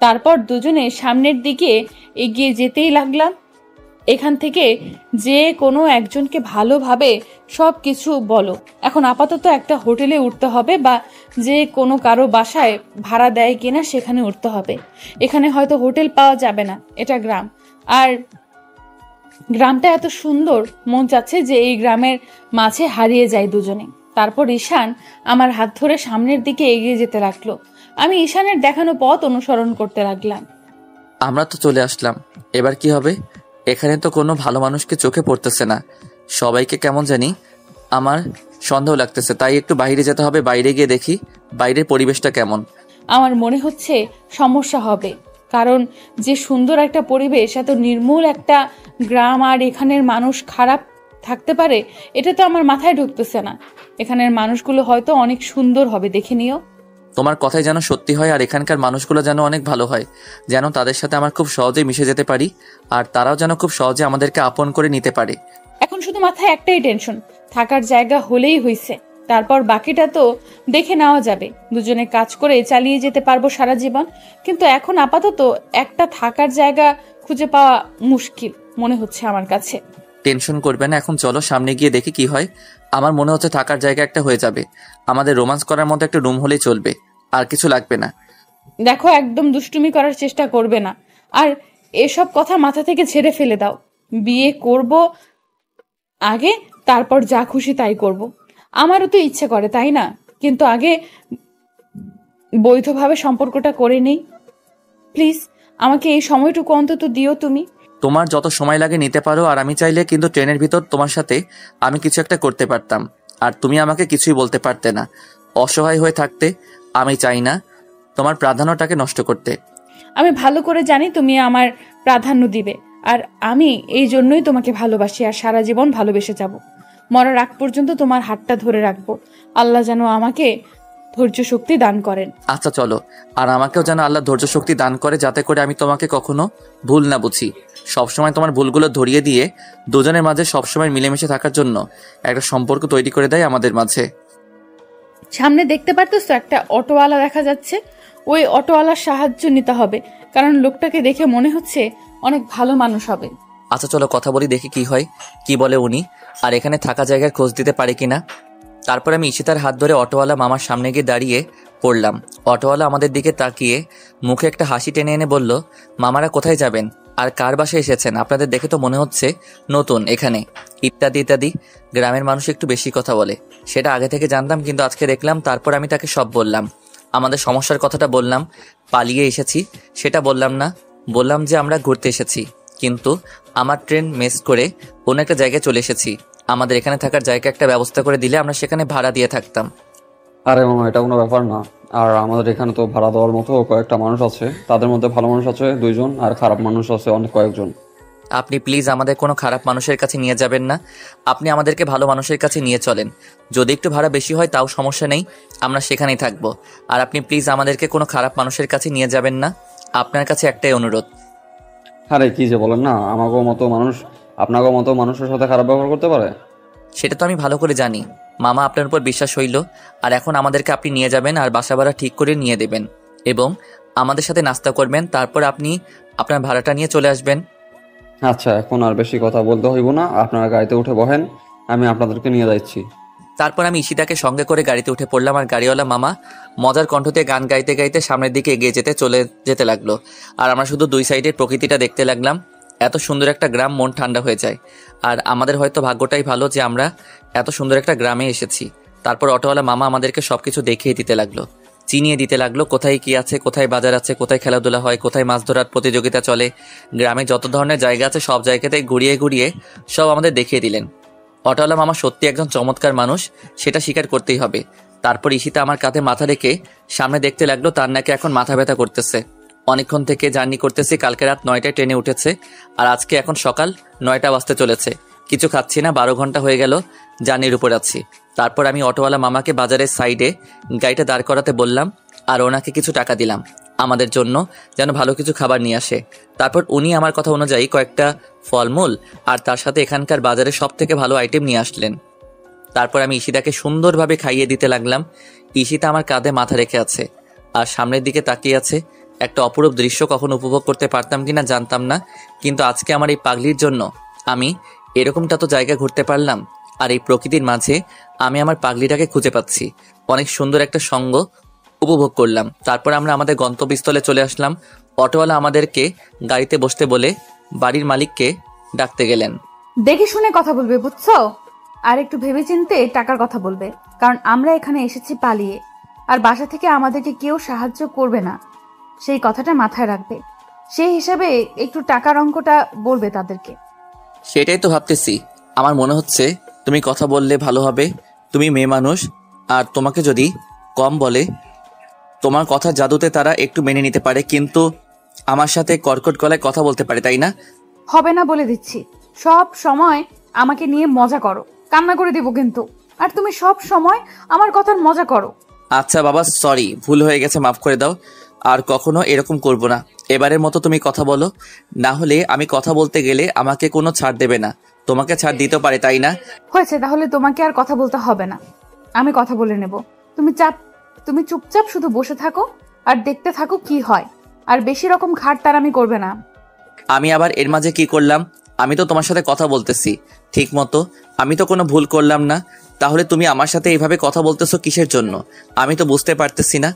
তারপর দুজনে সামনের দিকে এগিয়ে যেতেই লাগলাম। এখান থেকে যে কোনো একজনকে ভালোভাবে সব কিছু বলো। এখন আপাতত একটা হোটেলে উঠতে হবে, বা যে কোনো কারো বাসায় ভাড়া দেয় কিনা সেখানে উঠতে হবে। এখানে হয়তো হোটেল পাওয়া যাবে না, এটা গ্রাম, আর গ্রামটা এত সুন্দর, মন চাচ্ছে যে এই গ্রামের মাঝে হারিয়ে যায় দুজনে। তারপর ঈশান আমার হাত ধরে সামনের দিকে এগিয়ে যেতে লাগলো, আমি ঈশানের দেখানো পথ অনুসরণ করতে লাগলাম। আমরা তো চলে আসলাম, এবার কি হবে? এখানে তো কোনো ভালো মানুষকে চোখে পড়তেছে না, সবাইকে কেমন জানি আমার সন্দেহ লাগতেছে। তাই একটু বাইরে যেতে হবে, বাইরে গিয়ে দেখি বাইরের পরিবেশটা কেমন। আমার মনে হচ্ছে সমস্যা হবে, কারণ যে সুন্দর একটা পরিবেশ, এত নির্মূল একটা গ্রাম, আর এখানের মানুষ খারাপ থাকতে পারে এটা তো আমার মাথায় ঢুকতেছে না। এখানের মানুষগুলো হয়তো অনেক সুন্দর হবে, দেখে নিও। তোমার কথাই যেন সত্যি হয়, আর এখানকার মানুষগুলো যেন অনেক ভালো হয়, যেন তাদের সাথে আমার খুব সহজেই মিশে যেতে পারি, আর তারাও যেন খুব সহজে আমাদেরকে আপন করে নিতে পারে। এখন শুধু মাথায় একটাই টেনশন, থাকার জায়গা হলেই হইছে, তারপর বাকিটা তো দেখে নেওয়া যাবে। দুজনে কাজ করে চালিয়ে যেতে পারবো সারা জীবন, কিন্তু এখন আপাতত একটা থাকার জায়গা খুঁজে পাওয়া মুশকিল মনে হচ্ছে আমার কাছে। টেনশন করবে না, এখন চলো সামনে গিয়ে দেখি কি হয়। আমার মনে হচ্ছে থাকার জায়গা একটা হয়ে যাবে, আমাদের রোমান্স করার মতো একটা রুম হলেই চলবে, আর কিছু লাগবে না। দেখো, একদম দুষ্টুমি করার চেষ্টা করবে না, আর এসব কথা মাথা থেকে ছেড়ে ফেলে দাও। বিয়ে করব আগে, তারপর যা খুশি তাই করব। আমারও তো ইচ্ছে করে, তাই না? কিন্তু আগে বৈধভাবে সম্পর্কটা করে নেই। প্লিজ আমাকে এই সময়টুকু অন্তত দিও তুমি। তোমার যত সময় লাগে নিতে পারো, আর আমি চাইলে কিন্তু ট্রেনের ভিতর তোমার সাথে আমি কিছু একটা করতে পারতাম, আর তুমি আমাকে কিছুই বলতে পারতে না। অসহায় হয়ে থাকতে আমি চাই না তোমার প্রাধান্যটাকে নষ্ট করতে। আমি ভালো করে জানি তুমি আমার প্রাধান্য দিবে, আর আমি এই জন্যই তোমাকে ভালোবাসি, আর সারা জীবন ভালোবেসে যাব। মরার আগ পর্যন্ত তোমার হাতটা ধরে রাখবো। আল্লাহ যেন আমাকে ধৈর্য শক্তি দান করেন। আচ্ছা চলো, আর আমাকেও যেন আল্লাহ ধৈর্য শক্তি দান করে, যাতে করে আমি তোমাকে কখনো ভুল না বুঝি। সবসময় তোমার ভুলগুলো ধরিয়ে দিয়ে দুজনের মাঝে সবসময় মিলেমিশে থাকার জন্য একটা সম্পর্ক তৈরি করে দেয় আমাদের মাঝে। সামনে দেখতে পারতেছো একটা অটোওয়ালা দেখা যাচ্ছে, ওই অটোওয়ালার সাহায্য নিতে হবে, কারণ লোকটাকে দেখে মনে হচ্ছে অনেক ভালো মানুষ হবে। আচ্ছা চলো কথা বলি, দেখি কি হয়, কি বলে উনি, আর এখানে থাকা জায়গার খোঁজ দিতে পারে কিনা। তারপর আমি ঈশিতার হাত ধরে অটোওয়ালা মামার সামনে গিয়ে দাঁড়িয়ে পড়লাম। অটোওয়ালা আমাদের দিকে তাকিয়ে মুখে একটা হাসি টেনে এনে বলল, মামারা কোথায় যাবেন আর কার বাসায় এসেছেন? আপনাদের দেখে তো মনে হচ্ছে নতুন এখানে, ইত্যাদি ইত্যাদি। গ্রামের মানুষ একটু বেশি কথা বলে, সেটা আগে থেকে জানতাম, কিন্তু আজকে দেখলাম। তারপর আমি তাকে সব বললাম, আমাদের সমস্যার কথাটা বললাম, পালিয়ে এসেছি সেটা বললাম না, বললাম যে আমরা ঘুরতে এসেছি, কিন্তু আমার ট্রেন মিস করে অন্য একটা জায়গায় চলে এসেছি। আমাদের এখানে থাকার জায়গা একটা ব্যবস্থা করে দিলে আমরা সেখানে ভাড়া দিয়ে থাকতাম। আরে মামা, এটা কোনো ব্যাপার না। আর আমাদের এখানে তো ভাড়া দেওয়ার মতো কয়েকটা মানুষ আছে, তাদের মধ্যে ভালো মানুষ আছে 2জন আর খারাপ মানুষ আছে অনেক কয়েকজন। আপনি প্লিজ আমাদের কোনো খারাপ মানুষের কাছে নিয়ে যাবেন না, আপনি আমাদেরকে ভালো মানুষের কাছে নিয়ে চলেন। যদি একটু ভাড়া বেশি হয় তাও সমস্যা নেই, আমরা সেখানেই থাকবো। আর আপনি প্লিজ আমাদেরকে কোনো খারাপ মানুষের কাছে নিয়ে যাবেন না, আপনার কাছে একটাই অনুরোধ। আরে কি যে বলেন না, আমাকেও মতো মানুষ আপনাকেও মতো মানুষের সাথে খারাপ ব্যবহার করতে পারে? সেটা তো আমি ভালো করে জানি মামা, আপনার উপর বিশ্বাস হইল। আর এখন আমাদেরকে আপনি নিয়ে যাবেন আর বাসা ভাড়া ঠিক করে নিয়ে দেবেন এবং আমাদের সাথে নাস্তা করবেন, তারপর আপনি আপনার ভাড়াটা নিয়ে চলে আসবেন। আচ্ছা, এখন আর বেশি কথা বলতে হইব না, আপনারা গাড়িতে উঠে বহেন, আমি আপনাদেরকে নিয়ে যাচ্ছি। তারপর আমি ঈশিতাকে সঙ্গে করে গাড়িতে উঠে পড়লাম, আর গাড়িওয়ালা মামা মজার কণ্ঠতে গান গাইতে গাইতে সামনের দিকে এগিয়ে চলে যেতে লাগলো। আর আমরা শুধু দুই সাইডের প্রকৃতিটা দেখতে লাগলাম। এত সুন্দর একটা গ্রাম, মন ঠান্ডা হয়ে যায়। আর আমাদের হয়তো ভাগ্যটাই ভালো যে আমরা এত সুন্দর একটা গ্রামে এসেছি। তারপর অটোওয়ালা মামা আমাদেরকে সবকিছু দেখিয়ে দিতে লাগলো, চিনিয়ে দিতে লাগলো, কোথায় কি আছে, কোথায় বাজার আছে, কোথায় খেলাধুলা হয়, কোথায় মাছ ধরার প্রতিযোগিতা চলে। গ্রামে যত ধরনের জায়গা আছে সব জায়গাতেই ঘুরিয়ে ঘুরিয়ে সব আমাদের দেখিয়ে দিলেন। অটোওয়ালা মামা সত্যি একজন চমৎকার মানুষ, সেটা স্বীকার করতেই হবে। তারপর ঈশিতা আমার কাঁধে মাথা রেখে সামনে দেখতে লাগলো, তার নাকি এখন মাথা ব্যথা করতেছে। অনেকক্ষণ থেকে জার্নি করতেছি, কালকে রাত 9টায় ট্রেনে উঠেছে আর আজকে এখন সকাল 9টা বাজতে চলেছে। কিছু খাচ্ছি না, 12 ঘন্টা হয়ে গেল জার্নির উপর আছি। তারপর আমি অটোওয়ালা মামাকে বাজারের সাইডে গাড়িটা দাঁড় করাতে বললাম আর ওনাকে কিছু টাকা দিলাম আমাদের জন্য, যেন ভালো কিছু খাবার নিয়ে আসে। তারপর উনি আমার কথা অনুযায়ী কয়েকটা ফলমূল আর তার সাথে এখানকার বাজারে সব থেকে ভালো আইটেম নিয়ে আসলেন। তারপর আমি ঈশিতাকে সুন্দরভাবে খাইয়ে দিতে লাগলাম। ঈশিতা আমার কাঁধে মাথা রেখে আছে আর সামনের দিকে তাকিয়ে আছে। একটা অপরূপ দৃশ্য কখন উপভোগ করতে পারতাম কিনা জানতাম না, কিন্তু আজকে আমার এই পাগলির জন্য আমি এরকমটা তো জায়গা ঘুরতে পারলাম। আর এই প্রকৃতির মাঝে আমি আমার পাগলিটাকে খুঁজে পাচ্ছি, অনেক সুন্দর একটা সঙ্গ উপভোগ করলাম। তারপর আমরা আমাদের গন্তব্যস্থলে চলে আসলাম। অটোওয়ালা আমাদেরকে গাড়িতে বসতে বলে বাড়ির মালিককে ডাকতে গেলেন। দেখে শুনে কথা বলবে, বুঝছো? আর একটু ভেবেচিন্তে টাকার কথা বলবে, কারণ আমরা এখানে এসেছি পালিয়ে, আর বাসা থেকে আমাদেরকে কেউ সাহায্য করবে না, সেই কথাটা মাথায় রাখবে। সেই হিসাবে একটু টাকার অঙ্কটা বলবে তাদেরকে। সেটাই তো ভাবতেছি, আমার মনে হচ্ছে তুমি কথা বললে ভালো হবে। তুমি মেয়ে মানুষ, আর তোমাকে যদি কম বলে তোমার কথা জাদুতে তারা একটু মেনে নিতে পারে, কিন্তু আমার সাথে কর্কট গলায় কথা বলতে পারে, তাই না? হবে না বলে দিচ্ছি। সব সময় আমাকে নিয়ে মজা করো, কান্না করে দিব কিন্তু। আর তুমি সব সময় আমার কথার মজা করো। আচ্ছা বাবা, সরি, ভুল হয়ে গেছে, মাফ করে দাও। আর কখনো এরকম করব না। এবারের মতো তুমি কথা বলো, না হলে আমি কথা বলতে গেলে আমাকে কোনো ছাড় দেবে না। তোমাকে ছাড় দিতে পারে, তাই না? হয়েছে, তাহলে তোমাকে আর কথা বলতে হবে না, আমি কথা বলে নেব। তুমি চুপচাপ শুধু বসে থাকো আর দেখতে থাকো কি হয়। আর বেশি রকম খাটতারামি করবে না। আমি আবার এর মাঝে কি করলাম? আমি তো তোমার সাথে কথা বলতেছি ঠিক মতো, আমি তো কোনো ভুল করলাম না। তাহলে তুমি আমার সাথে এইভাবে কথা বলতেছো কিসের জন্য? আমি তো বুঝতে পারতেছি না।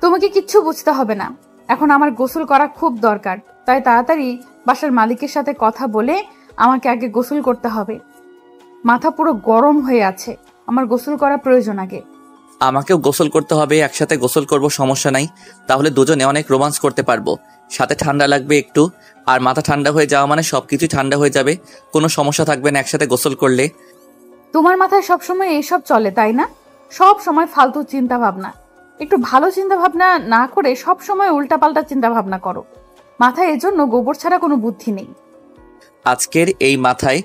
তোমাকে কিচ্ছু বুঝতে হবে না, এখন আমার গোসল করা খুব দরকার, তাই তাড়াতাড়ি বাসার মালিকের সাথে কথা বলে আমাকে আগে গোসল করতে হবে। মাথা পুরো গরম হয়ে আছে, আমার গোসল করা প্রয়োজন আগে। আমাকেও গোসল করতে হবে, একসাথে গোসল করব, সমস্যা নাই। তাহলে দুজনে অনেক রোমান্স করতে পারবো, সাথে ঠান্ডা লাগবে একটু, আর মাথা ঠান্ডা হয়ে যাওয়া মানে সবকিছু ঠান্ডা হয়ে যাবে, কোনো সমস্যা থাকবে না একসাথে গোসল করলে। তোমার মাথায় সবসময় এইসব চলে, তাই না? সব সময় ফালতু চিন্তা ভাবনা, একটু ভালো চিন্তা ভাবনা না করে সব সময় উল্টাপাল্টা চিন্তা ভাবনা করো। মাথায় এজন্য গোবর ছাড়া কোনো বুদ্ধি নেই। আজকের এই মাথায়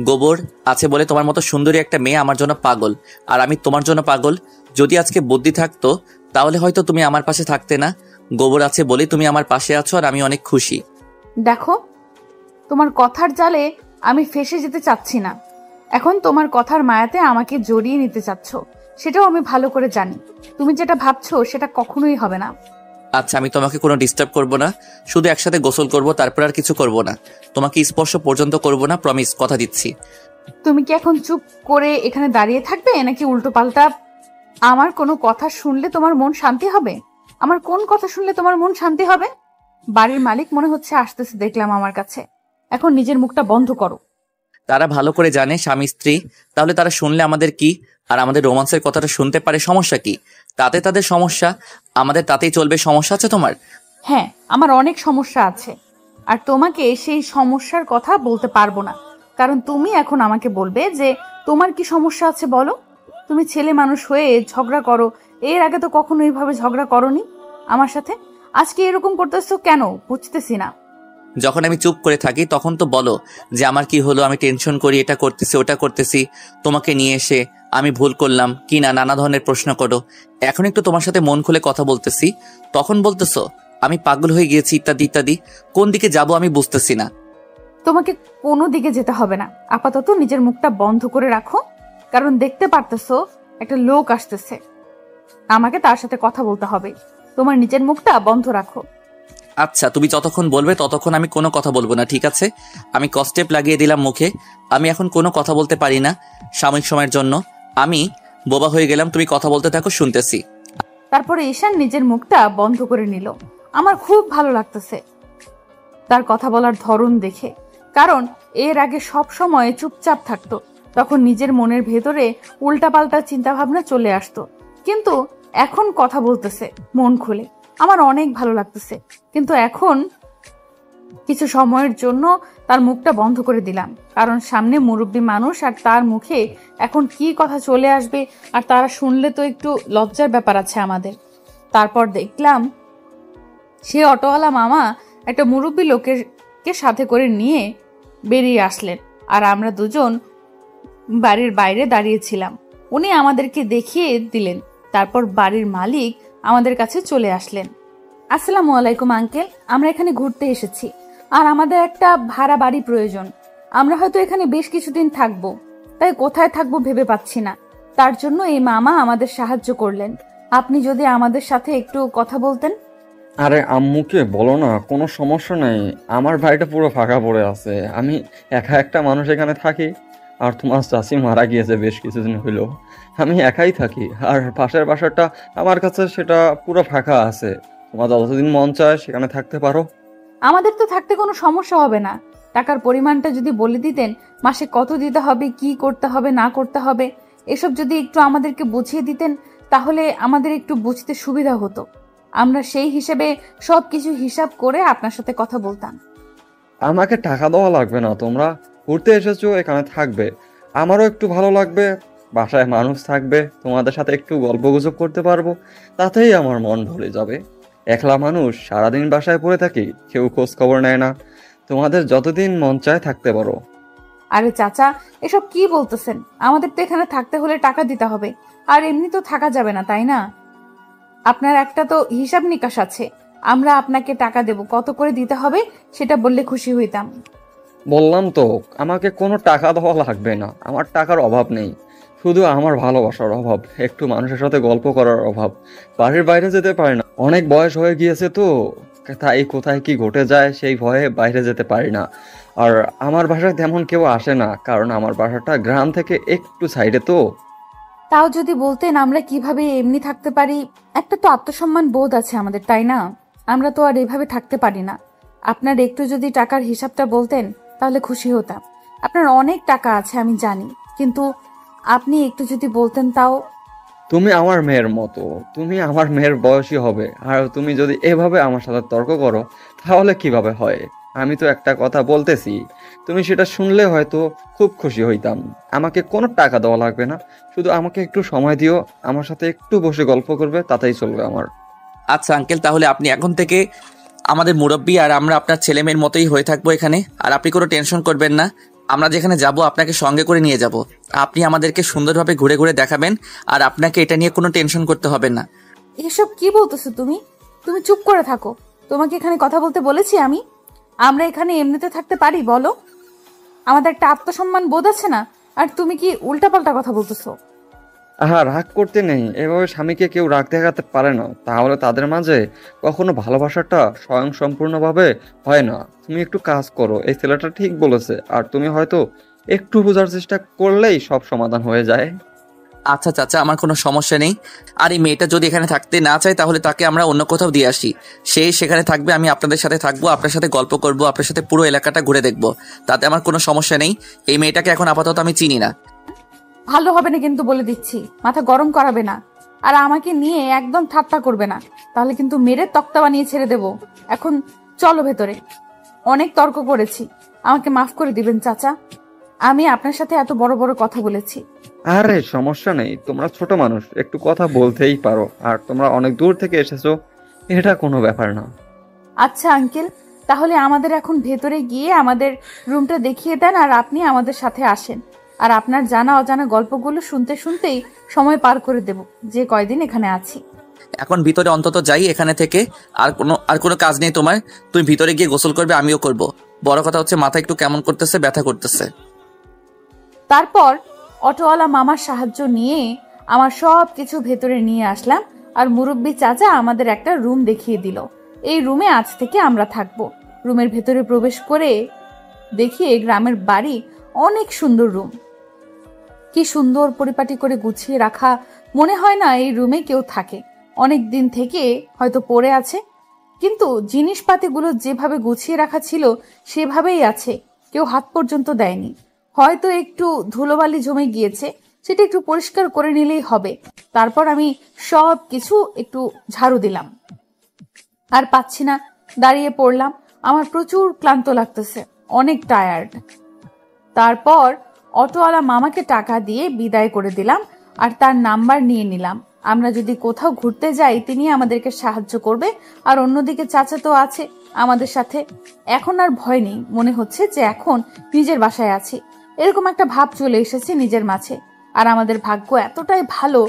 গোবর আছে বলে তোমার মতো সুন্দরী একটা মেয়ে আমার জন্য পাগল, আর আমি তোমার জন্য পাগল। যদি আজকে বুদ্ধি থাকতো তাহলে হয়তো তুমি আমার পাশে থাকতে না। গোবর আছে বলে তুমি আমার পাশে আছো, আর আমি অনেক খুশি। দেখো, তোমার কথার জালে আমি ফেঁসে যেতে চাচ্ছি না। এখন তোমার কথার মায়াতে আমাকে জড়িয়ে নিতে চাচ্ছ, সেটাও আমি ভালো করে জানি। তুমি যেটা ভাবছো সেটা কখনোই হবে না। আচ্ছা, আমি তোমাকে কোনো ডিস্টার্ব করব না, শুধু একসাথে গোসল করব, তারপর আর কিছু করব না। তোমাকে স্পর্শ পর্যন্ত করব না, প্রমিস, কথা দিচ্ছি। তুমি কি এখন চুপ করে এখানে দাঁড়িয়ে থাকবে নাকি উল্টো পাল্টা? আমার কোনো কথা শুনলে তোমার মন শান্তি হবে? আমার কোন কথা শুনলে তোমার মন শান্তি হবে? বাড়ির মালিক মনে হচ্ছে আসতেছে, দেখলাম আমার কাছে। এখন নিজের মুখটা বন্ধ করো। তারা ভালো করে জানে স্বামী স্ত্রী, তাহলে তারা শুনলে আমাদের কি? আর আমাদের রোমান্সের কথাটা শুনতে পারে, সমস্যা কি? তাতে তাদের সমস্যা, আমাদের তাতেই চলবে। সমস্যা আছে তোমার? হ্যাঁ, আমার অনেক সমস্যা আছে, আর তোমাকে সেই সমস্যার কথা বলতে পারবো না, কারণ তুমি এখন আমাকে বলবে যে তোমার কি সমস্যা আছে বলো। তুমি ছেলে মানুষ হয়ে ঝগড়া করো, এর আগে তো কখনো এইভাবে ঝগড়া করনি আমার সাথে, আজকে এরকম করতেছো কেন বুঝতেছি না। যখন আমি চুপ করে থাকি তখন তো বলো যে আমার কি হলো, আমি টেনশন করি, এটা করতেছি ওটা করতেছি, তোমাকে নিয়ে এসে আমি ভুল করলাম কি না, নানা ধরনের প্রশ্ন করো। এখন একটু তোমার সাথে মন খুলে কথা বলতেছি, তখন বলতেছো আমি পাগল হয়ে গিয়েছি, ইত্যাদি ইত্যাদি। কোন দিকে যাব আমি বুঝতেছি না। তোমাকে কোনো দিকে যেতে হবে না, আপাতত নিজের মুখটা বন্ধ করে রাখো, কারণ দেখতে পারতেছো একটা লোক আসতেছে, আমাকে তার সাথে কথা বলতে হবে। তোমার নিজের মুখটা বন্ধ রাখো। আচ্ছা, তুমি যতক্ষণ বলবে ততক্ষণ আমি কোনো কথা বলবো না, ঠিক আছে? আমি কস্টেপ লাগিয়ে দিলাম মুখে, আমি এখন কোনো কথা বলতে পারি না সাময়িক সময়ের জন্য। আমি বোবা হয়ে গেলাম, তুমি কথা বলতে থাকো, শুনতেছি। তারপরে ঈশান নিজের মুখটা বন্ধ করে নিল। আমার খুব ভালো লাগতেছে তার কথা বলার ধরন দেখে, কারণ এর আগে সব সময় চুপচাপ থাকতো, তখন নিজের মনের ভেতরে উল্টাপাল্টা চিন্তা ভাবনা চলে আসতো, কিন্তু এখন কথা বলতেছে মন খুলে, আমার অনেক ভালো লাগতেছে। কিন্তু এখন কিছু সময়ের জন্য তার মুখটা বন্ধ করে দিলাম, কারণ সামনে মুরব্বী মানুষ, আর তার মুখে এখন কি কথা চলে আসবে, আর তারা শুনলে তো একটু লজ্জার ব্যাপার আছে আমাদের। তারপর দেখলাম সে অটোওয়ালা মামা একটা মুরব্বী লোকেরকে সাথে করে নিয়ে বেরিয়ে আসলেন, আর আমরা দুজন বাড়ির বাইরে দাঁড়িয়েছিলাম। উনি আমাদেরকে দেখিয়ে দিলেন, তারপর বাড়ির মালিক আমাদের কাছে চলে আসলেন। আসসালামু আলাইকুম আঙ্কেল, আমরা এখানে ঘুরতে এসেছি, আর আমাদের একটা ভাড়া বাড়ি প্রয়োজন। আমরা হয়তো এখানে বেশ কিছুদিন থাকবো, তাই কোথায় থাকবো ভেবে পাচ্ছি না, তার জন্য এই মামা আমাদের সাহায্য করলেন। আপনি যদি আমাদের সাথে একটু কথা বলতেন। আরে আম্মুকে বলো না, কোনো সমস্যা নেই, আমার বাড়িটা পুরো ফাঁকা পড়ে আছে, আমি একা একটা মানুষ এখানে থাকি, আর তোমার চাচি মারা গিয়েছে বেশ কিছুদিন হইলো, আমি একাই থাকি, আর পাশের বাসাটা আমার কাছে সেটা পুরো ফাঁকা আছে, তোমার যতদিন মন চায় সেখানে থাকতে পারো। আমাদের তো থাকতে কোনো সমস্যা হবে না, টাকার পরিমাণটা যদি বলে দিতেন, মাসে কত দিতে হবে, কি করতে হবে না করতে হবে, এসব যদি একটু আমাদেরকে বুঝিয়ে দিতেন, তাহলে আমাদের একটু বুঝতে সুবিধা হতো, আমরা সেই হিসেবে সবকিছু হিসাব করে আপনার সাথে কথা বলতাম। আমাকে টাকা দেওয়া লাগবে না, তোমরা ঘুরতে এসেছো এখানে থাকবে, আমারও একটু ভালো লাগবে, বাসায় মানুষ থাকবে, তোমাদের সাথে একটু গল্প গুজব করতে পারবো, তাতেই আমার মন ভরে যাবে। একলা মানুষ সারাদিন বাসায় পড়ে থাকি, কেউ খোঁজ খবর নেয় না, তোমাদের যতদিন মন চায় থাকতে পারো। আরে চাচা, এসব কি বলতেছেন? আমাদের তো এখানে থাকতে হলে টাকা দিতে হবে, আর এমনি তো থাকা যাবে না, তাই না? আপনার একটা তো হিসাব নিকাশ আছে, আমরা আপনাকে টাকা দেব, কত করে দিতে হবে সেটা বললে খুশি হইতাম। বললাম তো আমাকে কোনো টাকা দেওয়া লাগবে না, আমার টাকার অভাব নেই, শুধু আমার ভালোবাসার অভাব, একটু মানুষের সাথে গল্প করার অভাব, বাড়ির বাইরে যেতে পারি না, অনেক বয়স হয়ে গিয়েছে তো, তাই কোথায় কি ঘটে যায় সেই ভয়ে বাইরে যেতে পারি না। আর আমার বাসায় তেমন কেউ আসে না, কারণ আমার বাসাটা গ্রাম থেকে একটু সাইডে তো। তাও যদি বলতেন আমরা কিভাবে এমনি থাকতে পারি, একটা তো আত্মসম্মান বোধ আছে আমাদের, তাই না? আমরা তো আর এভাবে থাকতে পারি না। আপনার একটু যদি টাকার হিসাবটা বলতেন তাহলে খুশি হতাম। আপনার অনেক টাকা আছে আমি জানি, কিন্তু আপনি একটু যদি বলতেন তাও। তুমি আমার মেয়ের মতো, তুমি আমার মেয়ের বয়সী হবে, আর তুমি যদি এভাবে আমার সাথে তর্ক করো তাহলে কিভাবে হয়? আমি তো একটা কথা বলতেছি, তুমি সেটা শুনলে হয়তো খুব খুশি হইতাম। আমাকে কোনো টাকা দেওয়া লাগবে না, শুধু আমাকে একটু সময় দিও, আমার সাথে একটু বসে গল্প করবে, তাতেই চলবে আমার। আচ্ছা আঙ্কেল, তাহলে আপনি এখন থেকে আমাদের মুরব্বী, আর আমরা আপনার ছেলে মেয়ের মতোই হয়ে থাকবো এখানে, আর আপনি কোনো টেনশন করবেন না। আমরা যেখানে যাব আপনাকে সঙ্গে করে নিয়ে যাব, আপনি আমাদেরকে সুন্দরভাবে ঘুরে ঘুরে দেখাবেন, আর আপনাকে এটা নিয়ে কোনো টেনশন করতে হবে না। এসব কি বলতেছো তুমি? তুমি চুপ করে থাকো, তোমাকে এখানে কথা বলতে বলেছি আমি? আমরা এখানে এমনিতে থাকতে পারি বলো? আমাদের একটা আত্মসম্মান বোধ আছে না? আর তুমি কি উল্টাপাল্টা কথা বলতেছো? আহা, রাগ করতে নেই। এভাবে স্বামীকে কেউ রাগ দেখাতে পারে না, তাহলে তাদের মাঝে কখনো ভালোবাসাটা স্বয়ংসম্পূর্ণভাবে হয় না। তুমি একটু কাজ করো, এই ছেলেটা ঠিক বলেছে, আর তুমি হয়তো একটু বোঝার চেষ্টা করলেই সব সমাধান হয়ে যায়। আচ্ছা চাচা, আমার কোনো সমস্যা নেই। আর এই মেয়েটা যদি এখানে থাকতে না চায় তাহলে তাকে আমরা অন্য কোথাও দিয়ে আসি। সে সেখানে থাকবে, আমি আপনাদের সাথে থাকবো, আপনার সাথে গল্প করব, আপনার সাথে পুরো এলাকাটা ঘুরে দেখবো। তাতে আমার কোনো সমস্যা নেই। এই মেয়েটাকে এখন আপাতত আমি চিনি না। ভালো হবে না কিন্তু, বলে দিচ্ছি। মাথা গরম করাবে না, আর আমাকে নিয়ে একদম ঠাট্টা করবে না, তাহলে কিন্তু মেরে তক্তা বানিয়ে ছেড়ে দেব। এখন চলো ভেতরে, অনেক তর্ক করেছি, আমাকে মাফ করে দিবেন চাচা। আমি আপনার সাথে এত বড় বড় কথা বলেছি। আরে সমস্যা নেই, তোমরা ছোট মানুষ, একটু কথা বলতেই পারো। আর তোমরা অনেক দূর থেকে এসেছো, এটা কোনো ব্যাপার না। আচ্ছা আঙ্কেল, তাহলে আমাদের এখন ভেতরে গিয়ে আমাদের রুমটা দেখিয়ে দেন, আর আপনি আমাদের সাথে আসেন। আর আপনার জানা অজানা গল্পগুলো শুনতে শুনতেই সময় পার করে দেব, যে কয়দিন এখানে আছি। এখন ভিতরে অন্তত যাই এখানে থেকে। আর কোনো কাজ নেই তোমার। তুমি ভিতরে গিয়ে গোসল করবে, আমিও করব। বড় কথা হচ্ছে মাথা একটু কেমন করতেছে, ব্যথা করতেছে। তারপর অটোওয়ালা মামার সাহায্য নিয়ে আমার সব কিছু ভেতরে নিয়ে আসলাম, আর মুরব্বি চাচা আমাদের একটা রুম দেখিয়ে দিল। এই রুমে আজ থেকে আমরা থাকবো। রুমের ভেতরে প্রবেশ করে দেখিয়ে গ্রামের বাড়ি, অনেক সুন্দর রুম, কি সুন্দর পরিপাটি করে গুছিয়ে রাখা। মনে হয় না এই রুমে কেউ থাকে, অনেক দিন থেকে হয়তো পড়ে আছে, কিন্তু জিনিসপাতিগুলো যেভাবে গুছিয়ে রাখা ছিল সেভাবেই আছে, কেউ হাত পর্যন্ত দেয়নি। হয়তো একটু ধুলোবালি জমে গিয়েছে, সেটা একটু পরিষ্কার করে নিলেই হবে। তারপর আমি সব কিছু একটু ঝাড়ু দিলাম, আর পাচ্ছি না, দাঁড়িয়ে পড়লাম। আমার প্রচুর ক্লান্ত লাগতেছে, অনেক টায়ার্ড। তারপর অটোওয়ালা মামাকে টাকা দিয়ে বিদায় করে দিলাম, আর তার নাম্বার নিয়ে নিলাম। আমরা যদি কোথাও ঘুরতে যাই তিনি আমাদেরকে সাহায্য করবে, আর অন্যদিকে চাচা তো আছে আমাদের সাথে। এখন আর ভয় নেই, মনে হচ্ছে যে এখন নিজের বাসায় আছি, এরকম একটা ভাব চলে এসেছে নিজের মাঝে। আর আমাদের ভাগ্য এতটাই ভালো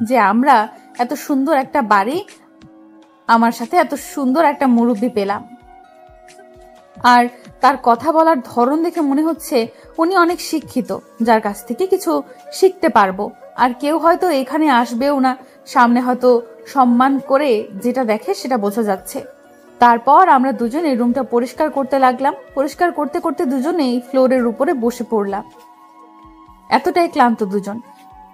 যে আমরা এত সুন্দর একটা বাড়ি, আমার সাথে এত সুন্দর একটা মুরব্বি পেলাম। আর তার কথা বলার ধরন দেখে মনে হচ্ছে উনি অনেক শিক্ষিত, যার কাছ থেকে কিছু শিখতে পারবো। আর কেউ হয়তো এখানে আসবেও না, সামনে হয়তো সম্মান করে যেটা দেখে সেটা বোঝা যাচ্ছে। তারপর আমরা দুজনে রুমটা পরিষ্কার করতে লাগলাম। পরিষ্কার করতে করতে দুজনেই ফ্লোরের উপরে বসে পড়লাম, এতটাই ক্লান্ত দুজন।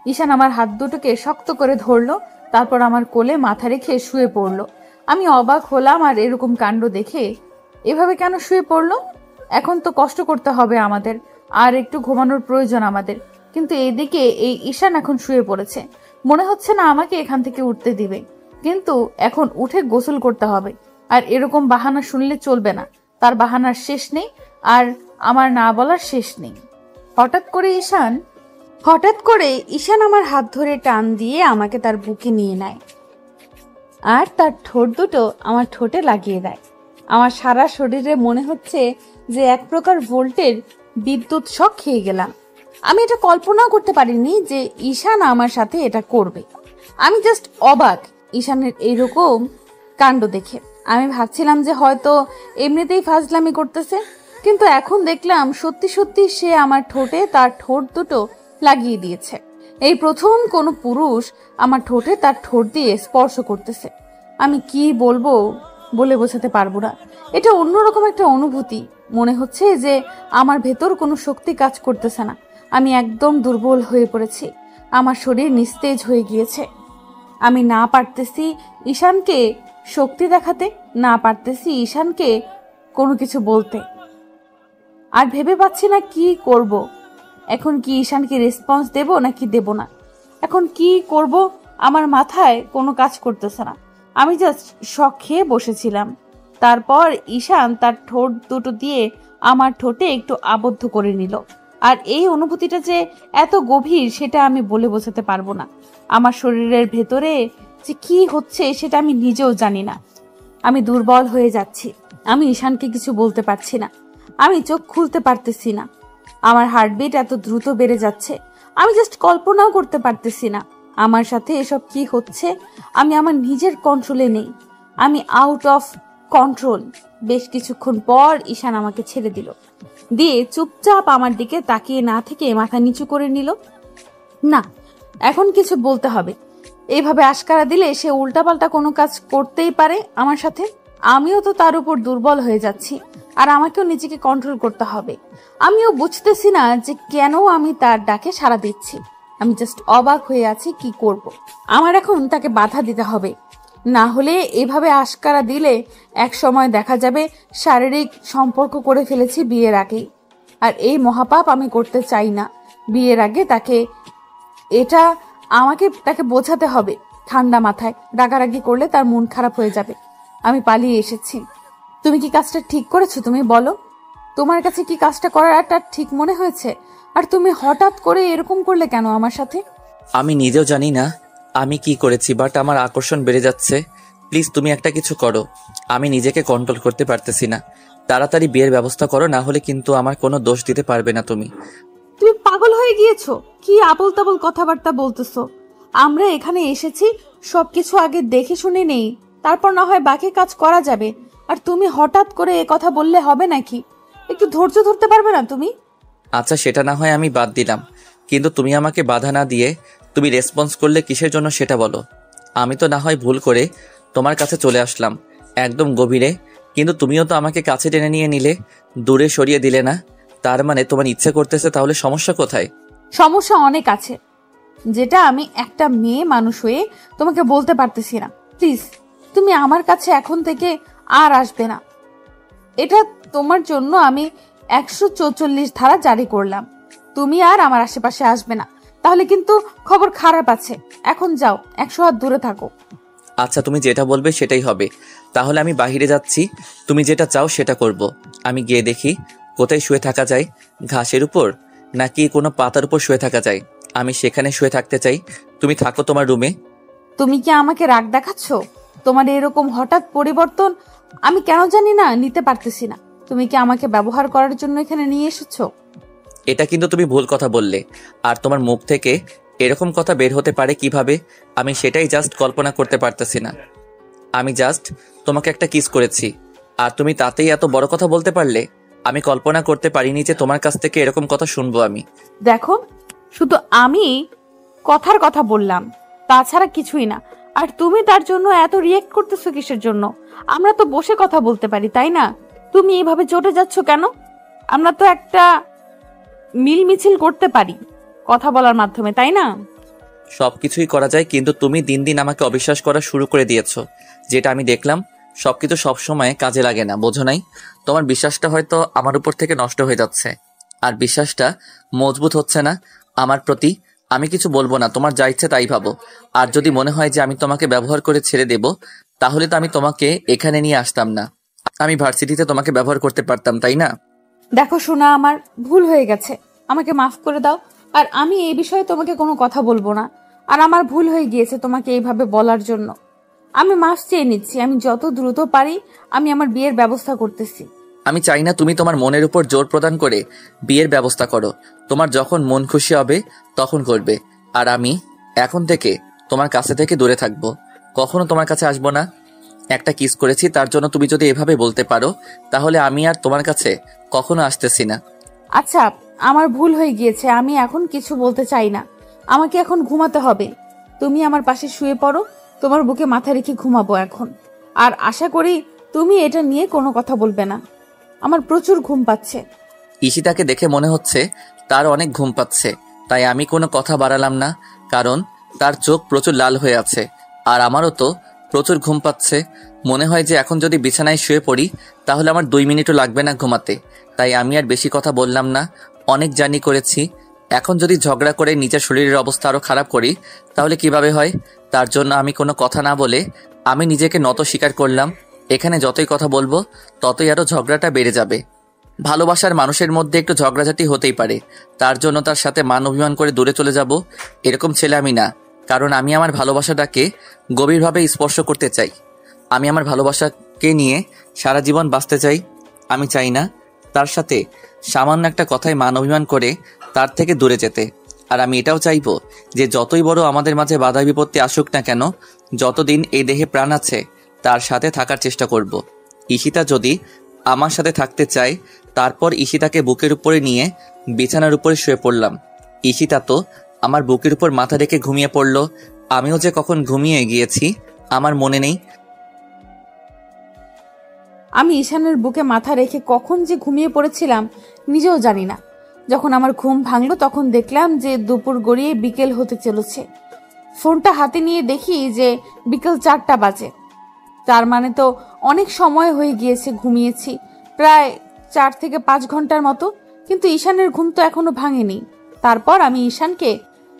ঈশান আমার হাত দুটোকে শক্ত করে ধরলো, তারপর আমার কোলে মাথা রেখে শুয়ে পড়লো। আমি অবাক হলাম, আর এরকম কাণ্ড দেখে এভাবে কেন শুয়ে পড়লো? এখন তো কষ্ট করতে হবে আমাদের, আর একটু ঘুমানোর প্রয়োজন আমাদের। কিন্তু এদিকে এই ঈশান এখন শুয়ে পড়েছে, মনে হচ্ছে না আমাকে এখান থেকে উঠতে দিবে। কিন্তু এখন উঠে গোসল করতে হবে, আর এরকম বাহানা শুনলে চলবে না। তার বাহানার শেষ নেই, আর আমার না বলার শেষ নেই। হঠাৎ করে ঈশান আমার হাত ধরে টান দিয়ে আমাকে তার বুকে নিয়ে নেয়, আর তার ঠোঁট দুটো আমার ঠোঁটে লাগিয়ে দেয়। আমার সারা শরীরে মনে হচ্ছে যে এক প্রকার ভোল্টের বিদ্যুৎ শক খেয়ে গেলাম। আমি এটা কল্পনাও করতে পারিনি যে ঈশান আমার সাথে এটা করবে। আমি জাস্ট অবাক ঈশানের এইরকম কাণ্ড দেখে। আমি ভাবছিলাম যে হয়তো এমনিতেই ফাজলামি করতেছে, কিন্তু এখন দেখলাম সত্যি সত্যি সে আমার ঠোঁটে তার ঠোঁট দুটো লাগিয়ে দিয়েছে। এই প্রথম কোনো পুরুষ আমার ঠোঁটে তার ঠোঁট দিয়ে স্পর্শ করতেছে। আমি কি বলবো বলে বোঝাতে পারবো না, এটা অন্যরকম একটা অনুভূতি। মনে হচ্ছে যে আমার ভেতর কোনো শক্তি কাজ করতেছে না, আমি একদম দুর্বল হয়ে পড়েছি, আমার শরীর নিস্তেজ হয়ে গিয়েছে। আমি না পারতেছি ঈশানকে শক্তি দেখাতে, না পারতেছি ঈশানকে কোনো কিছু বলতে, আর ভেবে পাচ্ছি না কি করব। এখন কি ঈশানকে রেসপন্স দেব নাকি দেব না, এখন কি করব আমার মাথায় কোনো কাজ করতেছে না। আমি জাস্ট শক খেয়ে বসেছিলাম। তারপর ঈশান তার ঠোঁট দুটো দিয়ে আমার ঠোঁটে একটু আবদ্ধ করে নিল, আর এই অনুভূতিটা যে এত গভীর সেটা আমি বলে বোঝাতে পারবো না। আমার শরীরের ভেতরে যে কি হচ্ছে সেটা আমি নিজেও জানি না। আমি দুর্বল হয়ে যাচ্ছি, আমি ঈশানকে কিছু বলতে পারছি না, আমি চোখ খুলতে পারতেছি না, আমার হার্টবিট এত দ্রুত বেড়ে যাচ্ছে, আমি জাস্ট কল্পনাও করতে পারতেছি না আমার সাথে এসব কি হচ্ছে। আমি আমার নিজের কন্ট্রোলে নেই, আমি আউট অফ কন্ট্রোল। বেশ কিছুক্ষণ পর ঈশান আমাকে ছেড়ে দিল, দিয়ে চুপচাপ আমার দিকে তাকিয়ে না থেকে মাথা নিচু করে নিল। না, এখন কিছু বলতে হবে। এইভাবে আশকারা দিলে সে উল্টাপাল্টা কোনো কাজ করতেই পারে আমার সাথে। আমিও তো তার উপর দুর্বল হয়ে যাচ্ছি, আর আমাকেও নিজেকে কন্ট্রোল করতে হবে। আমিও বুঝতেছি না যে কেন আমি তার ডাকে সাড়া দিচ্ছি। আমি জাস্ট অবাক হয়ে আছি, কি করব। আমার এখন তাকে বাধা দিতে হবে, না হলে এভাবে আশকারা দিলে এক সময় দেখা যাবে শারীরিক সম্পর্ক করে ফেলেছি বিয়ের আগেই। আর এই মহাপাপ আমি করতে চাই না। বিয়ের আগে তাকে বোঝাতে হবে ঠান্ডা মাথায়। রাগারাগি করলে তার মন খারাপ হয়ে যাবে। আমি পালিয়ে এসেছি। তুমি কি কাজটা ঠিক করেছো? তুমি বলো, তোমার কাছে কি কাজটা করাটা ঠিক মনে হয়েছে? আর তুমি হঠাৎ করে এরকম করলে কেন আমার সাথে? আমি নিজেও জানি না আমি কি করেছি, বাট আমার আকর্ষণ বেড়ে যাচ্ছে। প্লিজ তুমি একটা কিছু করো, আমি নিজেকে কন্ট্রোল করতে পারতেছি না। তাড়াতাড়ি বিয়ের ব্যবস্থা করো, না হলে কিন্তু আমার কোনো দোষ দিতে পারবে না তুমি। তুমি পাগল হয়ে গিয়েছো? কি আবোল তাবোল কথাবার্তা বলতেছো? আমরা এখানে এসেছি সবকিছু আগে দেখে শুনে নেই, তারপর না হয় বাকি কাজ করা যাবে। আর তুমি হঠাৎ করে এ কথা বললে হবে নাকি? একটু ধৈর্য ধরতে পারবে না তুমি? আচ্ছা, সেটা না হয় আমি বাদ দিলাম, কিন্তু তুমি আমাকে বাধা না দিয়ে তুমি রেসপন্স করলে কিসের জন্য সেটা বলো। আমি তো না হয় ভুল করে তোমার কাছে চলে আসলাম একদম গভীরে, কিন্তু তুমিও তো আমাকে কাছে টেনে নিয়ে নিলে, দূরে সরিয়ে দিলে না। তার মানে তোমার ইচ্ছে করতেছে, তাহলে সমস্যা কোথায়? সমস্যা অনেক আছে, যেটা আমি একটা মেয়ে মানুষ হয়ে তোমাকে বলতে পারতেছি না। প্লিজ, তুমি আমার কাছে এখন থেকে আর আসবে না। এটা তোমার জন্য আমি 144 ধারা জারি করলাম। তুমি আর আমার আশেপাশে আসবে না, তাহলে কিন্তু খবর খারাপ আছে। এখন যাও, 100 হাত দূরে থাকো। আচ্ছা, তুমি যেটা বলবে সেটাই হবে। তাহলে আমি বাইরে যাচ্ছি, তুমি যেটা চাও সেটা করব। আমি গিয়ে দেখি কোথায় শুয়ে থাকা যায়, ঘাসের উপর নাকি কোনো পাতার উপর শুয়ে থাকা যায়। আমি সেখানে শুয়ে থাকতে চাই, তুমি থাকো তোমার রুমে। তুমি কি আমাকে রাগ দেখাচ্ছ? তোমার এরকম হঠাৎ পরিবর্তন আমি কেন জানি না নিতে পারতেছি না। তুমি কি আমাকে ব্যবহার করার জন্য এখানে নিয়ে এসেছো? এটা কিন্তু তুমি ভুল কথা বললে। আর তোমার মুখ থেকে এরকম কথা বের হতে পারে কিভাবে, আমি সেটাই জাস্ট কল্পনা করতে পারতেছি না। আমি জাস্ট তোমাকে একটা কিস করেছি, আর তুমি তাতেই এত বড় কথা বলতে পারলে। আমি কল্পনা করতে পারিনি যে তোমার কাছ থেকে এরকম কথা শুনবো আমি। দেখো, শুধু আমি কথার কথা বললাম, তাছাড়া কিছুই না। আর তুমি তার জন্য এত রিয়েক্ট করতেছো কিসের জন্য? আমরা তো বসে কথা বলতে পারি, তাই না? তুমি এইভাবে চটে যাচ্ছ কেন? আমরা তো একটা মিল মিছিল করতে পারি কথা বলার মাধ্যমে, তাই না? সবকিছুই করা যায়, কিন্তু তুমি দিন দিন আমাকে অবিশ্বাস করা শুরু করে দিয়েছো। যেটা আমি দেখলাম, সবকিছু সবসময় কাজে লাগে না, বোঝো নাই? তোমার বিশ্বাসটা হয়তো আমার উপর থেকে নষ্ট হয়ে যাচ্ছে, আর বিশ্বাসটা মজবুত হচ্ছে না আমার প্রতি। আমি কিছু বলবো না, তোমার যা ইচ্ছে তাই ভাবো। আর যদি মনে হয় যে আমি তোমাকে ব্যবহার করে ছেড়ে দেব, তাহলে তো আমি তোমাকে এখানে নিয়ে আসতাম না। আমি ভার্সিটিতে তোমাকে ব্যবহার করতে পারতাম, তাই না? দেখো শোনা, আমার ভুল হয়ে গেছে, আমাকে মাফ করে দাও। আর আমি এই বিষয়ে তোমাকে কোনো কথা বলবো না। আর আমার ভুল হয়ে গিয়েছে তোমাকে এইভাবে বলার জন্য। আমি মাফ চেয়ে নিচ্ছি। আমি যত দ্রুত পারি আমি আমার বিয়ের ব্যবস্থা করতেছি। আমি চাই না তুমি তোমার মনের উপর জোর প্রদান করে বিয়ের ব্যবস্থা করো। তোমার যখন মন খুশি হবে তখন করবে। আর আমি এখন থেকে তোমার কাছে থেকে দূরে থাকবো, কখনো তোমার কাছে আসবো না। একটা কিস করেছি, তার জন্য তুমি যদি এভাবে বলতে পারো, তাহলে আমি আর তোমার কাছে কখনো আসতেছি না। আচ্ছা, আমার ভুল হয়ে গিয়েছে, আমি এখন কিছু বলতে চাই না। আমাকে এখন ঘুমাতে হবে। তুমি আমার পাশে শুয়ে পড়ো, তোমার বুকে মাথা রেখে ঘুমাবো এখন। আর আশা করি তুমি এটা নিয়ে কোনো কথা বলবে না। আমার প্রচুর ঘুম পাচ্ছে। ঈশিতাকে দেখে মনে হচ্ছে তার অনেক ঘুম পাচ্ছে, তাই আমি কোনো কথা বাড়ালাম না, কারণ তার চোখ প্রচুর লাল হয়ে আছে। আর আমারও তো প্রচুর ঘুম পাচ্ছে। মনে হয় যে এখন যদি বিছানায় শুয়ে পড়ি তাহলে আমার 2 মিনিটও লাগবে না ঘুমাতে। তাই আমি আর বেশি কথা বললাম না। অনেক জার্নি করেছি, এখন যদি ঝগড়া করে নিজের শরীরের অবস্থা আরও খারাপ করি তাহলে কিভাবে হয়? তার জন্য আমি কোনো কথা না বলে আমি নিজেকে নত স্বীকার করলাম। এখানে যতই কথা বলবো ততই আরও ঝগড়াটা বেড়ে যাবে। ভালোবাসার মানুষের মধ্যে একটু ঝগড়াঝাটি হতেই পারে, তার জন্য তার সাথে মান অভিমান করে দূরে চলে যাব এরকম ছেলে আমি না। কারণ আমি আমার ভালোবাসাটাকে গভীরভাবে স্পর্শ করতে চাই। আমি আমার ভালোবাসাকে নিয়ে সারা জীবন বাঁচতে চাই। আমি চাই না তার সাথে সামান্য একটা কথায় মান অভিমান করে তার থেকে দূরে যেতে। আর আমি এটাও চাইবো যে যতই বড় আমাদের মাঝে বাধা বিপত্তি আসুক না কেন, যতদিন এই দেহে প্রাণ আছে তার সাথে থাকার চেষ্টা করব। ঈশিতা যদি আমার সাথে থাকতে চায়, তারপর ঈশিতাকে বুকের উপরে নিয়ে বিছানার উপরে শুয়ে পড়লাম। ঈশিতা তো আমার বুকের উপর মাথা রেখে ঘুমিয়ে পড়লো। আমিও যে কখন ঘুমিয়ে গিয়েছি আমার মনে নেই। আমি ঈশানের বুকে মাথা রেখে কখন যে ঘুমিয়ে পড়েছিলাম নিজেও জানি না। যখন আমার ঘুম ভাঙলো তখন দেখলাম যে দুপুর গড়িয়ে বিকেল হতে চলেছে। ফোনটা হাতে নিয়ে দেখি যে বিকেল 4টা বাজে। তার মানে তো অনেক সময় হয়ে গিয়েছে ঘুমিয়েছি, প্রায় 4 থেকে 5 ঘন্টার মতো। কিন্তু ঈশানের ঘুম তো এখনো ভাঙেনি। তারপর আমি ঈশানকে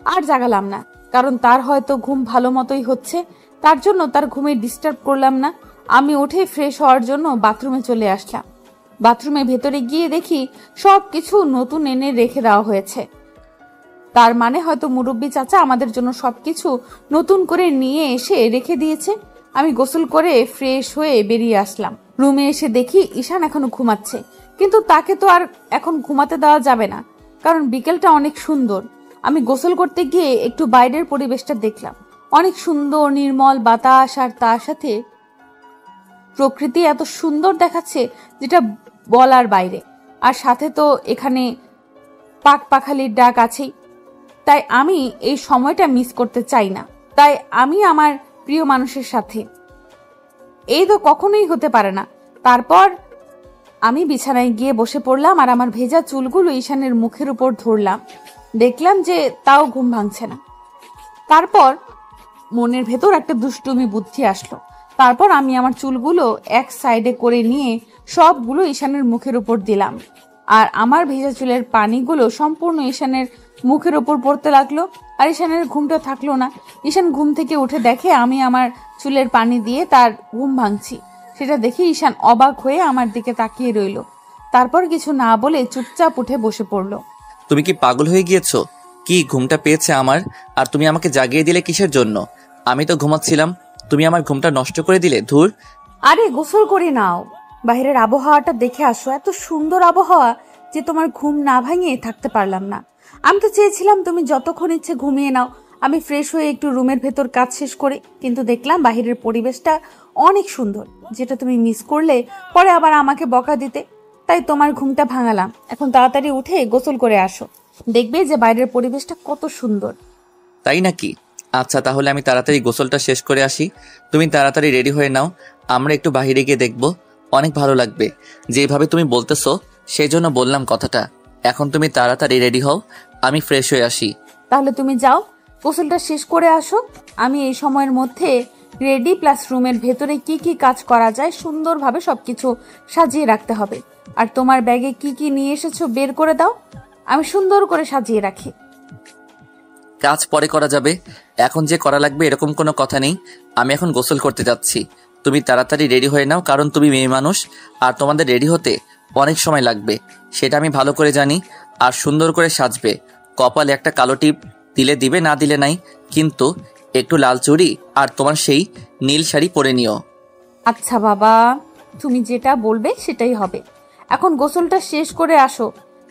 আর জাগালাম না, কারণ তার হয়তো ঘুম ভালো মতোই হচ্ছে, তার জন্য তার ঘুমে ডিস্টার্ব করলাম না। আমি উঠে ফ্রেশ হওয়ার জন্য বাথরুমে চলে আসলাম। বাথরুমের ভেতরে গিয়ে দেখি সব কিছু নতুন এনে রেখে দেওয়া হয়েছে। তার মানে হয়তো মুরব্বী চাচা আমাদের জন্য সবকিছু নতুন করে নিয়ে এসে রেখে দিয়েছে। আমি গোসল করে ফ্রেশ হয়ে বেরিয়ে আসলাম। রুমে এসে দেখি ঈশান এখনো ঘুমাচ্ছে, কিন্তু তাকে তো আর এখন ঘুমাতে দেওয়া যাবে না, কারণ বিকেলটা অনেক সুন্দর। আমি গোসল করতে গিয়ে একটু বাইরের পরিবেশটা দেখলাম। অনেক সুন্দর নির্মল বাতাস, আর তার সাথে প্রকৃতি এত সুন্দর দেখাচ্ছে যেটা বলার বাইরে। আর সাথে তো এখানে পাখপাখালির ডাক আছেই। তাই আমি এই সময়টা মিস করতে চাই না। তাই আমি আমার প্রিয় মানুষের সাথে, এই তো কখনোই হতে পারে না। তারপর আমি বিছানায় গিয়ে বসে পড়লাম আর আমার ভেজা চুলগুলো ঈশানের মুখের উপর ধরলাম। দেখলাম যে তাও ঘুম ভাঙছে না। তারপর মনের ভেতর একটা দুষ্টুমি বুদ্ধি আসলো। তারপর আমি আমার চুলগুলো এক সাইডে করে নিয়ে সবগুলো ঈশানের মুখের উপর দিলাম, আর আমার ভেজা চুলের পানিগুলো সম্পূর্ণ ঈশানের মুখের উপর পড়তে লাগলো। আর ঈশানের ঘুমটা থাকলো না। ঈশান ঘুম থেকে উঠে দেখে আমি আমার চুলের পানি দিয়ে তার ঘুম ভাঙছি। সেটা দেখে ঈশান অবাক হয়ে আমার দিকে তাকিয়ে রইল। তারপর কিছু না বলে চুপচাপ উঠে বসে পড়লো। তুমি কি পাগল হয়ে গিয়েছো? কি ঘুমটা পেয়েছে আমার, আর তুমি আমাকে জাগিয়ে দিলে কিসের জন্য? আমি তো ঘুমাচ্ছিলাম, তুমি আমার ঘুমটা নষ্ট করে দিলে। ধুর। আরে গোসল করে নাও, বাইরের আবহাওয়াটা দেখে আসো। এত সুন্দর আবহাওয়া যে তোমার ঘুম না ভাঙিয়ে থাকতে পারলাম না। আমি তো চেয়েছিলাম তুমি যতক্ষণ ইচ্ছে ঘুমিয়ে নাও, আমি ফ্রেশ হয়ে একটু রুমের ভেতর কাজ শেষ করে। কিন্তু দেখলাম বাইরের পরিবেশটা অনেক সুন্দর, যেটা তুমি মিস করলে পরে আবার আমাকে বকা দিতে। তাই তোমার ঘুমটা ভাঙালাম। এখন তাড়াতাড়ি উঠে গোসল করে আসো, দেখবে যে বাইরের পরিবেশটা কত সুন্দর। তাই নাকি? আচ্ছা, তাহলে আমি তাড়াতাড়ি গোসলটা শেষ করে আসি। তুমি তাড়াতাড়ি রেডি হয়ে নাও, আমরা একটু বাইরে গিয়ে দেখবো। অনেক ভালো লাগবে যেভাবে তুমি বলতেছো, সেই জন্য বললাম কথাটা। এখন তুমি তাড়াতাড়ি রেডি হও, আমি ফ্রেশ হয়ে আসি। তাহলে তুমি যাও, গোসলটা শেষ করে আসো। আমি এই সময়ের মধ্যে রেডি, প্লাস রুমের ভেতরে কি কি কাজ করা যায় সুন্দরভাবে সবকিছু সাজিয়ে রাখতে হবে। আর তোমার ব্যাগে কি কি নিয়ে এসেছো বের করে দাও, আমি সুন্দর করে সাজিয়ে রাখি। কাজ পরে করা যাবে, এখন যে করা লাগবে এরকম কোনো কথা নেই। আমি এখন গোসল করতে যাচ্ছি, তুমি তাড়াতাড়ি রেডি হয়ে নাও, কারণ তুমি মেয়ে মানুষ আর তোমাদের রেডি হতে অনেক সময় লাগবে, সেটা আমি ভালো করে জানি। আর সুন্দর করে সাজবে, কপালে একটা কালো টিপ দিলে দিবে, না দিলে নাই, কিন্তু একটু লাল চুড়ি আর তোমার সেই নীল শাড়ি পরে নিও। আচ্ছা বাবা, তুমি যেটা বলবে সেটাই হবে। এখন গোসলটা শেষ করে আসো,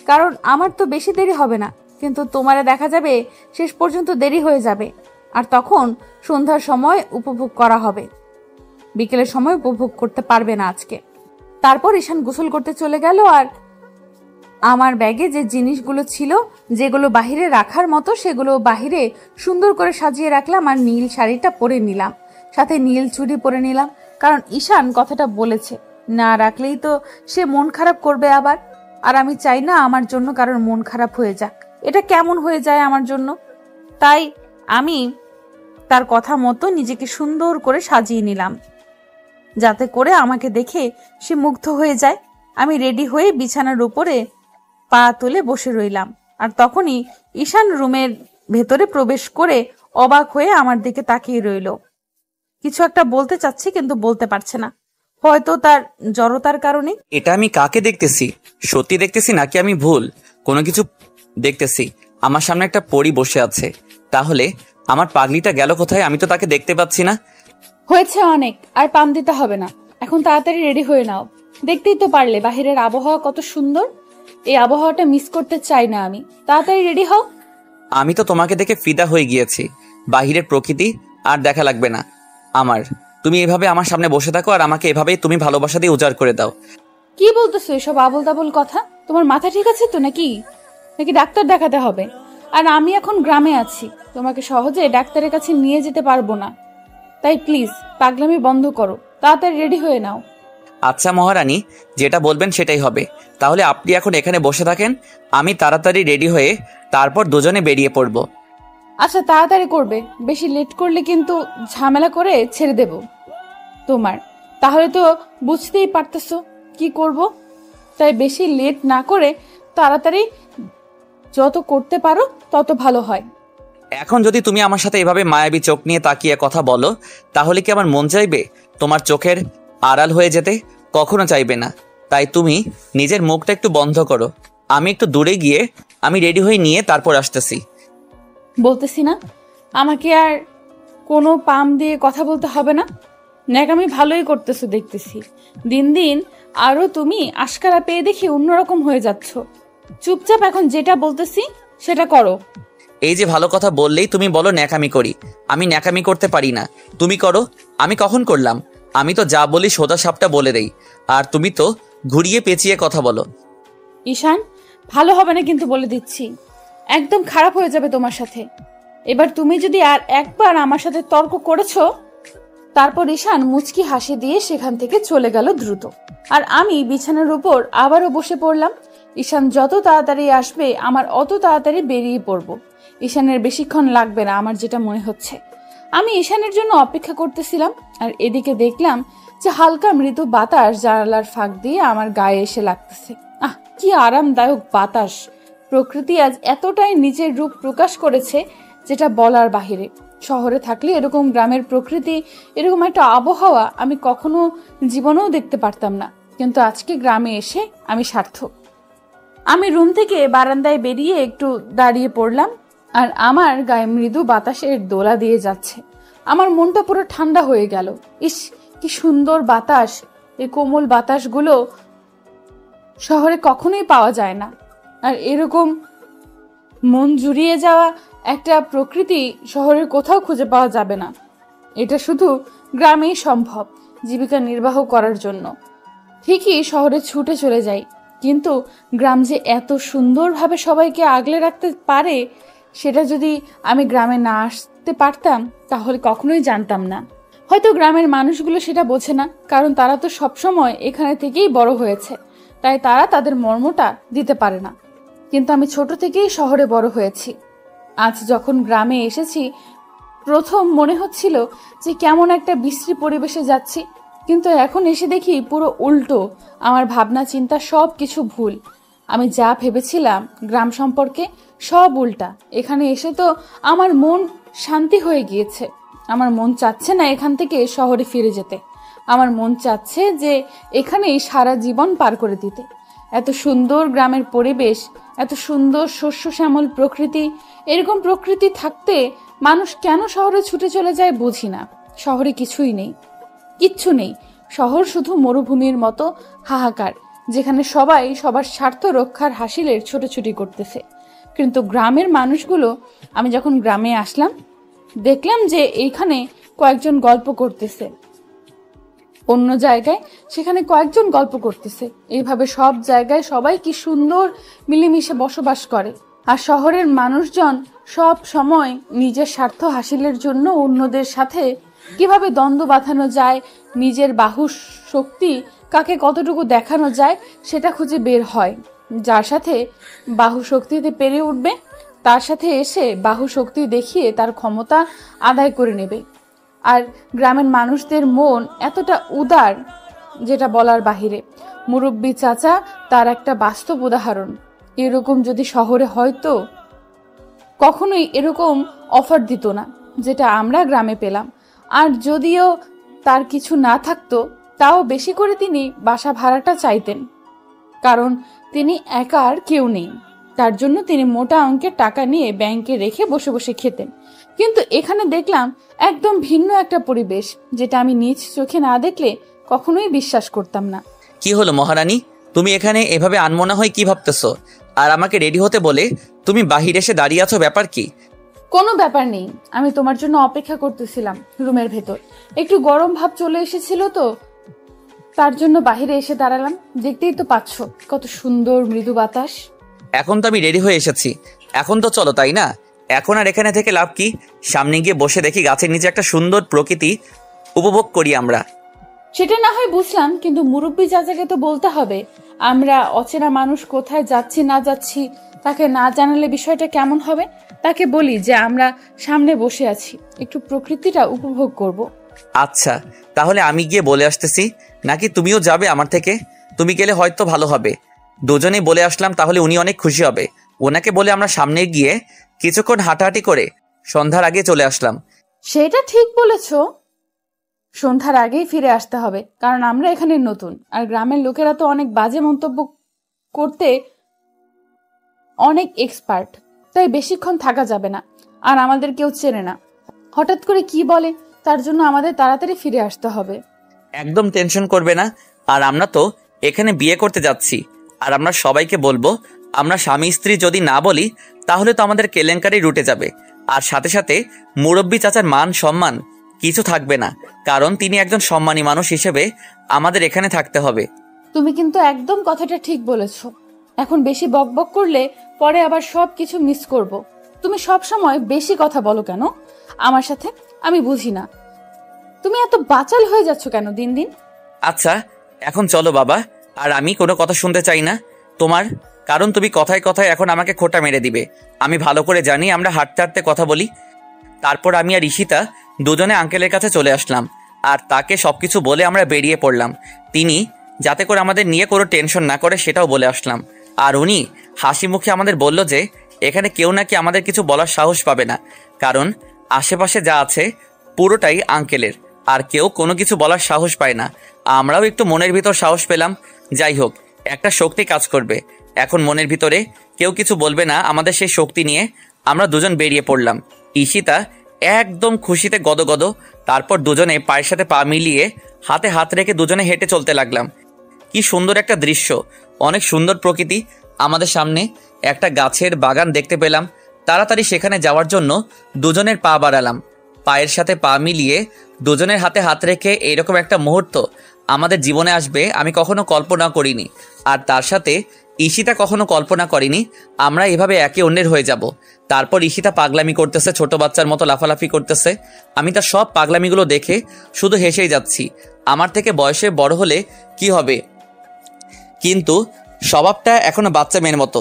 কারণ আমার তো বেশি দেরি হবে না, কিন্তু তোমারে দেখা যাবে শেষ পর্যন্ত দেরি হয়ে যাবে। আর তখন সন্ধ্যার সময় উপভোগ করা হবে, বিকেলের সময় উপভোগ করতে পারবে না আজকে। তারপর ঈশান গোসল করতে চলে গেল, আর আমার ব্যাগে যে জিনিসগুলো ছিল, যেগুলো বাহিরে রাখার মতো, সেগুলো বাহিরে সুন্দর করে সাজিয়ে রাখলাম। আর নীল শাড়িটা পরে নিলাম, সাথে নীল চুড়ি পরে নিলাম, কারণ ঈশান কথাটা বলেছে, না রাখলেই তো সে মন খারাপ করবে আবার। আর আমি চাই না আমার জন্য কারোর মন খারাপ হয়ে যাক, এটা কেমন হয়ে যায় আমার জন্য। তাই আমি তার কথা মতো নিজেকে সুন্দর করে সাজিয়ে নিলাম, যাতে করে আমাকে দেখে সে মুগ্ধ হয়ে যায়। আমি রেডি হয়ে বিছানার উপরে পা তুলে বসে রইলাম। আর তখনই ঈশান রুমের ভেতরে প্রবেশ করে অবাক হয়ে আমার দিকে তাকিয়ে রইল। কিছু একটা বলতে চাচ্ছে কিন্তু বলতে পারছে না, হয়তো তার জড়তার কারণে। এটা আমি কাকে দেখতেছি? সত্যি দেখতেছি নাকি আমি ভুল কোনো কিছু দেখতেছি? আমার সামনে একটা পরী বসে আছে, তাহলে আমার পাগলিটা গেল কোথায়? আমি তো তাকে দেখতে পাচ্ছি না। হয়েছে অনেক, আর পাম দিতে হবে না। এখন তাড়াতাড়ি রেডি হয়ে নাও, দেখতেই তো পারলে বাহিরের আবহাওয়া কত সুন্দর। এই আবহাওয়াটা মিস করতে চাই না আমি। তাড়াতাড়ি রেডি হও। আমি তো তোমাকে দেখে ফিদা হয়ে গিয়েছি, বাহিরের প্রকৃতি আর দেখা লাগবে না আমার। তুমি এভাবে আমার সামনে বসে থাকো আর আমাকে এভাবেই তুমি ভালোবাসা দিয়ে উজাড় করে দাও। কি বলতেছো এসব আবোল তাবোল কথা? তোমার মাথা ঠিক আছে তো নাকি? নাকি ডাক্তার দেখাতে হবে? আর আমি এখন গ্রামে আছি, তোমাকে সহজে ডাক্তারের কাছে নিয়ে যেতে পারবো না। তাই প্লিজ পাগলামি বন্ধ করো, তাড়াতাড়ি রেডি হয়ে নাও। আচ্ছা মহারানী, যেটা বলবেন সেটাই হবে। তাহলে আপনি এখন এখানে বসে থাকেন, আমি তাড়াতাড়ি রেডি হয়ে তারপর দুজনে বেরিয়ে পড়ব। আচ্ছা তাড়াতাড়ি করবে, বেশি লেট করলে কিন্তু ঝামেলা করে ছেড়ে দেব তোমার। তাহলে তো বুঝতেই পারতেছো কি করব। তাই বেশি লেট না করে তাড়াতাড়ি যত করতে পারো তত ভালো হয়। এখন যদি তুমি আমার সাথে এভাবে মায়াবী চোখ নিয়ে তাকিয়ে কথা বলো, তাহলে কি আমার মন চাইবে তোমার চোখের আড়াল হয়ে যেতে? কখনো চাইবে না। তাই তুমি নিজের মুখটা একটু বন্ধ করো, আমি একটু দূরে গিয়ে আমি রেডি হয়ে নিয়ে তারপর আসতেছি। বলতেছি না আমাকে আর কোনো পাম দিয়ে কথা বলতে হবে না। ন্যাকামি ভালোই করতেছো দেখতেছি। দিন দিন আরো তুমি আশকারা পেয়ে দেখি অন্যরকম হয়ে যাচ্ছ। চুপচাপ এখন যেটা বলতেছি সেটা করো। এই যে ভালো কথা বললেই তুমি বলো ন্যাকামি করি। আমি ন্যাকামি করতে পারি না, তুমি করো। আমি কখন করলাম? আমি তো যা বলি সোজা সাপটা বলে দেই, আর তুমি তো ঘুরিয়ে পেঁচিয়ে কথা বলো। ঈশান, ভালো হবে না কিন্তু বলে দিচ্ছি, একদম খারাপ হয়ে যাবে তোমার সাথে। এবার তুমি যদি আর একবার আমার সাথে তর্ক করেছো। তারপর ঈশান মুচকি হাসি দিয়ে সেখান থেকে চলে গেল দ্রুত। আর আমি বিছানার উপর আবারও বসে পড়লাম। ঈশান যত তাড়াতাড়ি আসবে আমার অত তাড়াতাড়ি বেরিয়ে পড়ব। ঈশানের বেশিক্ষণ লাগবে না আমার যেটা মনে হচ্ছে। আমি ঈশানের জন্য অপেক্ষা করতেছিলাম, আর এদিকে দেখলাম যে হালকা মৃদু বাতাস জানালার ফাঁক দিয়ে আমার গায়ে এসে লাগতেছে। আহ, কি আরামদায়ক বাতাস! প্রকৃতি আজ এতটাই নিজের রূপ প্রকাশ করেছে যেটা বলার বাহিরে। শহরে থাকলে এরকম গ্রামের প্রকৃতি, এরকম একটা আবহাওয়া আমি কখনো জীবনেও দেখতে পারতাম না। কিন্তু আজকে গ্রামে এসে আমি সার্থক। আমি রুম থেকে বারান্দায় বেরিয়ে একটু দাঁড়িয়ে পড়লাম, আর আমার গায়ে মৃদু বাতাসের দোলা দিয়ে যাচ্ছে। আমার মনটা পুরো ঠান্ডা হয়ে গেল। ইস, কি সুন্দর বাতাস! এই কোমল বাতাসগুলো শহরে কখনোই পাওয়া যায় না। আর এরকম মন জুড়িয়ে যাওয়া একটা প্রকৃতি শহরের কোথাও খুঁজে পাওয়া যাবে না। এটা শুধু গ্রামেই সম্ভব জীবিকা নির্বাহ করার জন্য। ঠিকই শহরে ছুটে চলে যাই, কিন্তু গ্রাম যে এত সুন্দরভাবে সবাইকে আগলে রাখতে পারে সেটা যদি আমি গ্রামে না আসতে পারতাম তাহলে কখনোই জানতাম না। হয়তো গ্রামের মানুষগুলো সেটা বোঝে না, কারণ তারা তো সবসময় এখানে থেকেই বড় হয়েছে, তাই তারা তাদের মর্মটা দিতে পারে না। কিন্তু আমি ছোট থেকেই শহরে বড় হয়েছি। আজ যখন গ্রামে এসেছি প্রথম মনে হচ্ছিল যে কেমন একটা বিশ্রী পরিবেশে যাচ্ছি, কিন্তু এখন এসে দেখি পুরো উল্টো। আমার ভাবনা চিন্তা সব কিছু ভুল। আমি যা ভেবেছিলাম গ্রাম সম্পর্কে সব উল্টা। এখানে এসে তো আমার মন শান্তি হয়ে গিয়েছে। আমার মন চাচ্ছে না এখান থেকে শহরে ফিরে যেতে। আমার মন চাচ্ছে যে এখানেই সারা জীবন পার করে দিতে। এত সুন্দর গ্রামের পরিবেশ, এত সুন্দর শস্য শ্যামল প্রকৃতি, এরকম প্রকৃতি থাকতে মানুষ কেন শহরে ছুটে চলে যায় বুঝি না। শহরে কিছুই নেই, কিচ্ছু নেই। শহর শুধু মরুভূমির মতো হাহাকার, যেখানে সবাই সবার স্বার্থ রক্ষার হাসিলের ছোটাছুটি করতেছে। কিন্তু গ্রামের মানুষগুলো, আমি যখন গ্রামে আসলাম দেখলাম যে এইখানে কয়েকজন গল্প করতেছে, অন্য জায়গায় সেখানে কয়েকজন গল্প করতেছে। এইভাবে সব জায়গায় সবাই কি সুন্দর মিলেমিশে বসবাস করে। আর শহরের মানুষজন সব সময় নিজের স্বার্থ হাসিলের জন্য অন্যদের সাথে কিভাবে দ্বন্দ্ব বাঁধানো যায়, নিজের বাহু শক্তি কাকে কতটুকু দেখানো যায় সেটা খুঁজে বের হয়। যার সাথে বাহু শক্তিতে পেরে উঠবে তার সাথে এসে বাহু শক্তি দেখিয়ে তার ক্ষমতা আদায় করে নেবে। আর গ্রামের মানুষদের মন এতটা উদার যেটা বলার বাহিরে। মুরব্বী চাচা তার একটা বাস্তব উদাহরণ। এরকম যদি শহরে হয়তো কখনোই এরকম অফার দিত না যেটা আমরা গ্রামে পেলাম। আর যদিও তার কিছু না থাকতো তাও বেশি করে তিনি বাসা ভাড়াটা চাইতেন, কারণ তিনি একা আর কেউ নেই। তার জন্য তিনি মোটা অঙ্কের টাকা নিয়ে ব্যাংকে রেখে বসে বসে খেতেন। কিন্তু এখানে দেখলাম একদম ভিন্ন একটা পরিবেশ, যেটা আমি নিজ চোখে না দেখলে কখনোই বিশ্বাস করতাম না। কি হলো মহারানী, তুমি এখানে এভাবে আনমনা হয় কি ভাবতেছো? আর আমাকে রেডি হতে বলে তুমি বাহিরে এসে দাঁড়িয়ে আছো, ব্যাপার কি? কোনো ব্যাপার নেই, আমি তোমার জন্য অপেক্ষা করতেছিলাম রুমের ভেতর। একটু গরম ভাব চলে এসেছিল তো তার জন্য বাহিরে এসে দাঁড়ালাম। দেখতেই তো পাচ্ছ কত সুন্দর মৃদু বাতাস। এখন তো আমি রেডি হয়ে এসেছি, এখন তো চলো, তাই না? এখন আর এখানে থেকে লাভ কি? সামনে গিয়ে বসে দেখি গাছের নিচে একটা সুন্দর প্রকৃতি উপভোগ করি আমরা। সেটা না হয় বুঝলাম, কিন্তু মুরব্বী চাচাকে তো বলতে হবে। আমরা অচেনা মানুষ, কোথায় যাচ্ছি না যাচ্ছি তাকে না জানালে বিষয়টা কেমন হবে। তাকে বলি যে আমরা সামনে বসে আছি, একটু প্রকৃতিটা উপভোগ করব। আচ্ছা, তাহলে আমি গিয়ে বলে আসতেছি, নাকি তুমিও যাবে আমার থেকে? তুমি গেলে হয়তো ভালো হবে। দুজনেই বলে আসলাম, তাহলে উনি অনেক খুশি হবে। ওনাকে বলে আমরা সামনে গিয়ে কিছুক্ষণ হাঁটাহাঁটি করে সন্ধ্যার আগে চলে আসলাম। সেটা ঠিক বলেছ, সন্ধ্যার আগেই ফিরে আসতে হবে, কারণ আমরা এখানে নতুন, আর গ্রামের লোকেরা তো অনেক বাজে মন্তব্য করতে অনেক এক্সপার্ট, তাই বেশিক্ষণ থাকা যাবে না। আর আমাদের কেউ চেনে না, হঠাৎ করে কি বলে, তার জন্য আমাদের তাড়াতাড়ি ফিরে আসতে হবে। একদম টেনশন করবে না। আর আমরা তো এখানে বিয়ে করতে যাচ্ছি, আর আমরা সবাইকে বলবো। আমরা স্বামী স্ত্রী যদি না বলি, তাহলে তো আমাদের কেলেঙ্কারি রুটে যাবে। আর সাথে সাথে মুরব্বী চাচার মান সম্মান কিছু থাকবে না, কারণ তিনি একজন সম্মানী মানুষ হিসেবে আমাদের এখানে থাকতে হবে। তুমি কিন্তু একদম কথাটা ঠিক বলেছ। এখন বেশি বকবক করলে পরে আবার সব কিছু মিস করব। তুমি সব সময় বেশি কথা বলো কেন আমার সাথে? আমি বুঝি না, তুমি এত বাচাল হয়ে যাচ্ছ কেন দিন দিন? আচ্ছা, এখন চলো বাবা। আর আমি কোনো কথা শুনতে চাই না তোমার, কারণ তুমি কথায় কথায় এখন আমাকে খোঁটা মেরে দিবে। আমি ভালো করে জানি আমরা হাঁটতে হাঁটতে কথা বলি। তারপর আমি আর ঈশিতা দুজনে আঙ্কেলের কাছে চলে আসলাম, আর তাকে সবকিছু বলে আমরা বেরিয়ে পড়লাম। তিনি যাতে করে আমাদের নিয়ে কোনো টেনশন না করে সেটাও বলে আসলাম। আর উনি হাসি মুখে আমাদের বলল যে এখানে কেউ নাকি আমাদের কিছু বলার সাহস পাবে না, কারণ আশেপাশে যা আছে পুরোটাই আঙ্কেলের, আর কেউ কোনো কিছু বলার সাহস পায় না। আমরাও একটু মনের ভিতর সাহস পেলাম। যাই হোক, একটা শক্তি কাজ করবে। এখন মনের ভিতরে কেউ কিছু বলবে না, আমাদের সেই শক্তি নিয়ে আমরা দুজন বেরিয়ে পড়লাম। ঈশিতা একদম খুশিতে গদগদ। তারপর দুজনে পায়ের সাথে পা মিলিয়ে হাতে হাত রেখে দুজনে হেঁটে চলতে লাগলাম। কি সুন্দর একটা দৃশ্য, অনেক সুন্দর প্রকৃতি। আমাদের সামনে একটা গাছের বাগান দেখতে পেলাম। তাড়াতাড়ি সেখানে যাওয়ার জন্য দুজনের পা বাড়ালাম। পায়ের সাথে পা মিলিয়ে দুজনের হাতে হাত রেখে এইরকম একটা মুহূর্ত আমাদের জীবনে আসবে আমি কখনো কল্পনা করিনি। আর তার সাথে ঈশিতা কখনো কল্পনা করেনি আমরা এভাবে একে অন্যের হয়ে যাব। তারপর ঈশিতা পাগলামি করতেছে, ছোট বাচ্চার মতো লাফালাফি করতেছে। আমি তার সব পাগলামিগুলো দেখে শুধু হেসেই যাচ্ছি। আমার থেকে বয়সে বড় হলে কি হবে, কিন্তু স্বভাবটা এখনো বাচ্চা মেয়ের মতো।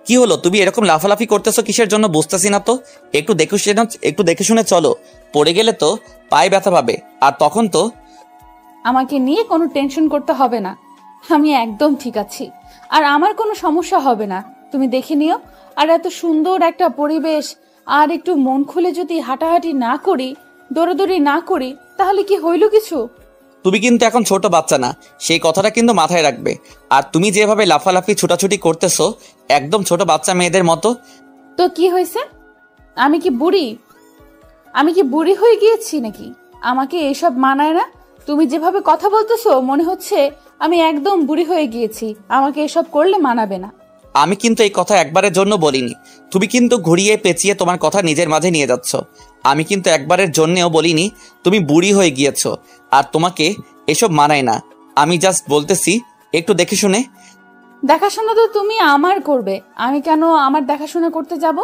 কি হলো, তুমি এরকম লাফালাফি করতেছো কিসের জন্য বুঝতেছি না তো। একটু দেখে শুনে চলো, পড়ে গেলে তো পায়ে ব্যথা পাবে, আর তখন তো। আমাকে নিয়ে কোনো টেনশন করতে হবে না, আমি একদম ঠিক আছি, আর আমার কোনো সমস্যা হবে না। তুমি দেখে নিও। আর এত সুন্দর একটা পরিবেশ, আর একটু মন খুলে যদি হাঁটাহাঁটি না করি, দৌড়াদৌড়ি না করি, তাহলে কি হইল কিছু? তুমি কিন্তু এখন ছোট বাচ্চা না, সেই কথাটা কিন্তু মাথায় রাখবে। আর তুমি যেভাবে লাফালাফি ছুটাছুটি করতেছো একদম ছোট বাচ্চা মেয়েদের মতো। তো কি হয়েছে? আমি কি বুড়ি হয়ে গিয়েছি নাকি? আমাকে এসব মানায় না। তুমি যেভাবে কথা বলতেছো মনে হচ্ছে আমি একদম বুড়ি হয়ে গিয়েছি, আমাকে এসব করলে মানাবে না। আমি কিন্তু এই কথা একবারের জন্য বলিনি। তুমি কিন্তু ঘুরিয়ে পেঁচিয়ে তোমার কথা নিজের মাঝে নিয়ে যাচ্ছ। আমি কিন্তু একবারের জন্যও বলিনি তুমি বুড়ি হয়ে গিয়েছো আর তোমাকে এসব মানায় না। আমি জাস্ট বলতেছি একটু দেখে শুনে। দেখাশোনা তো তুমি আমার করবে, আমি কেন আমার দেখাশোনা করতে যাব?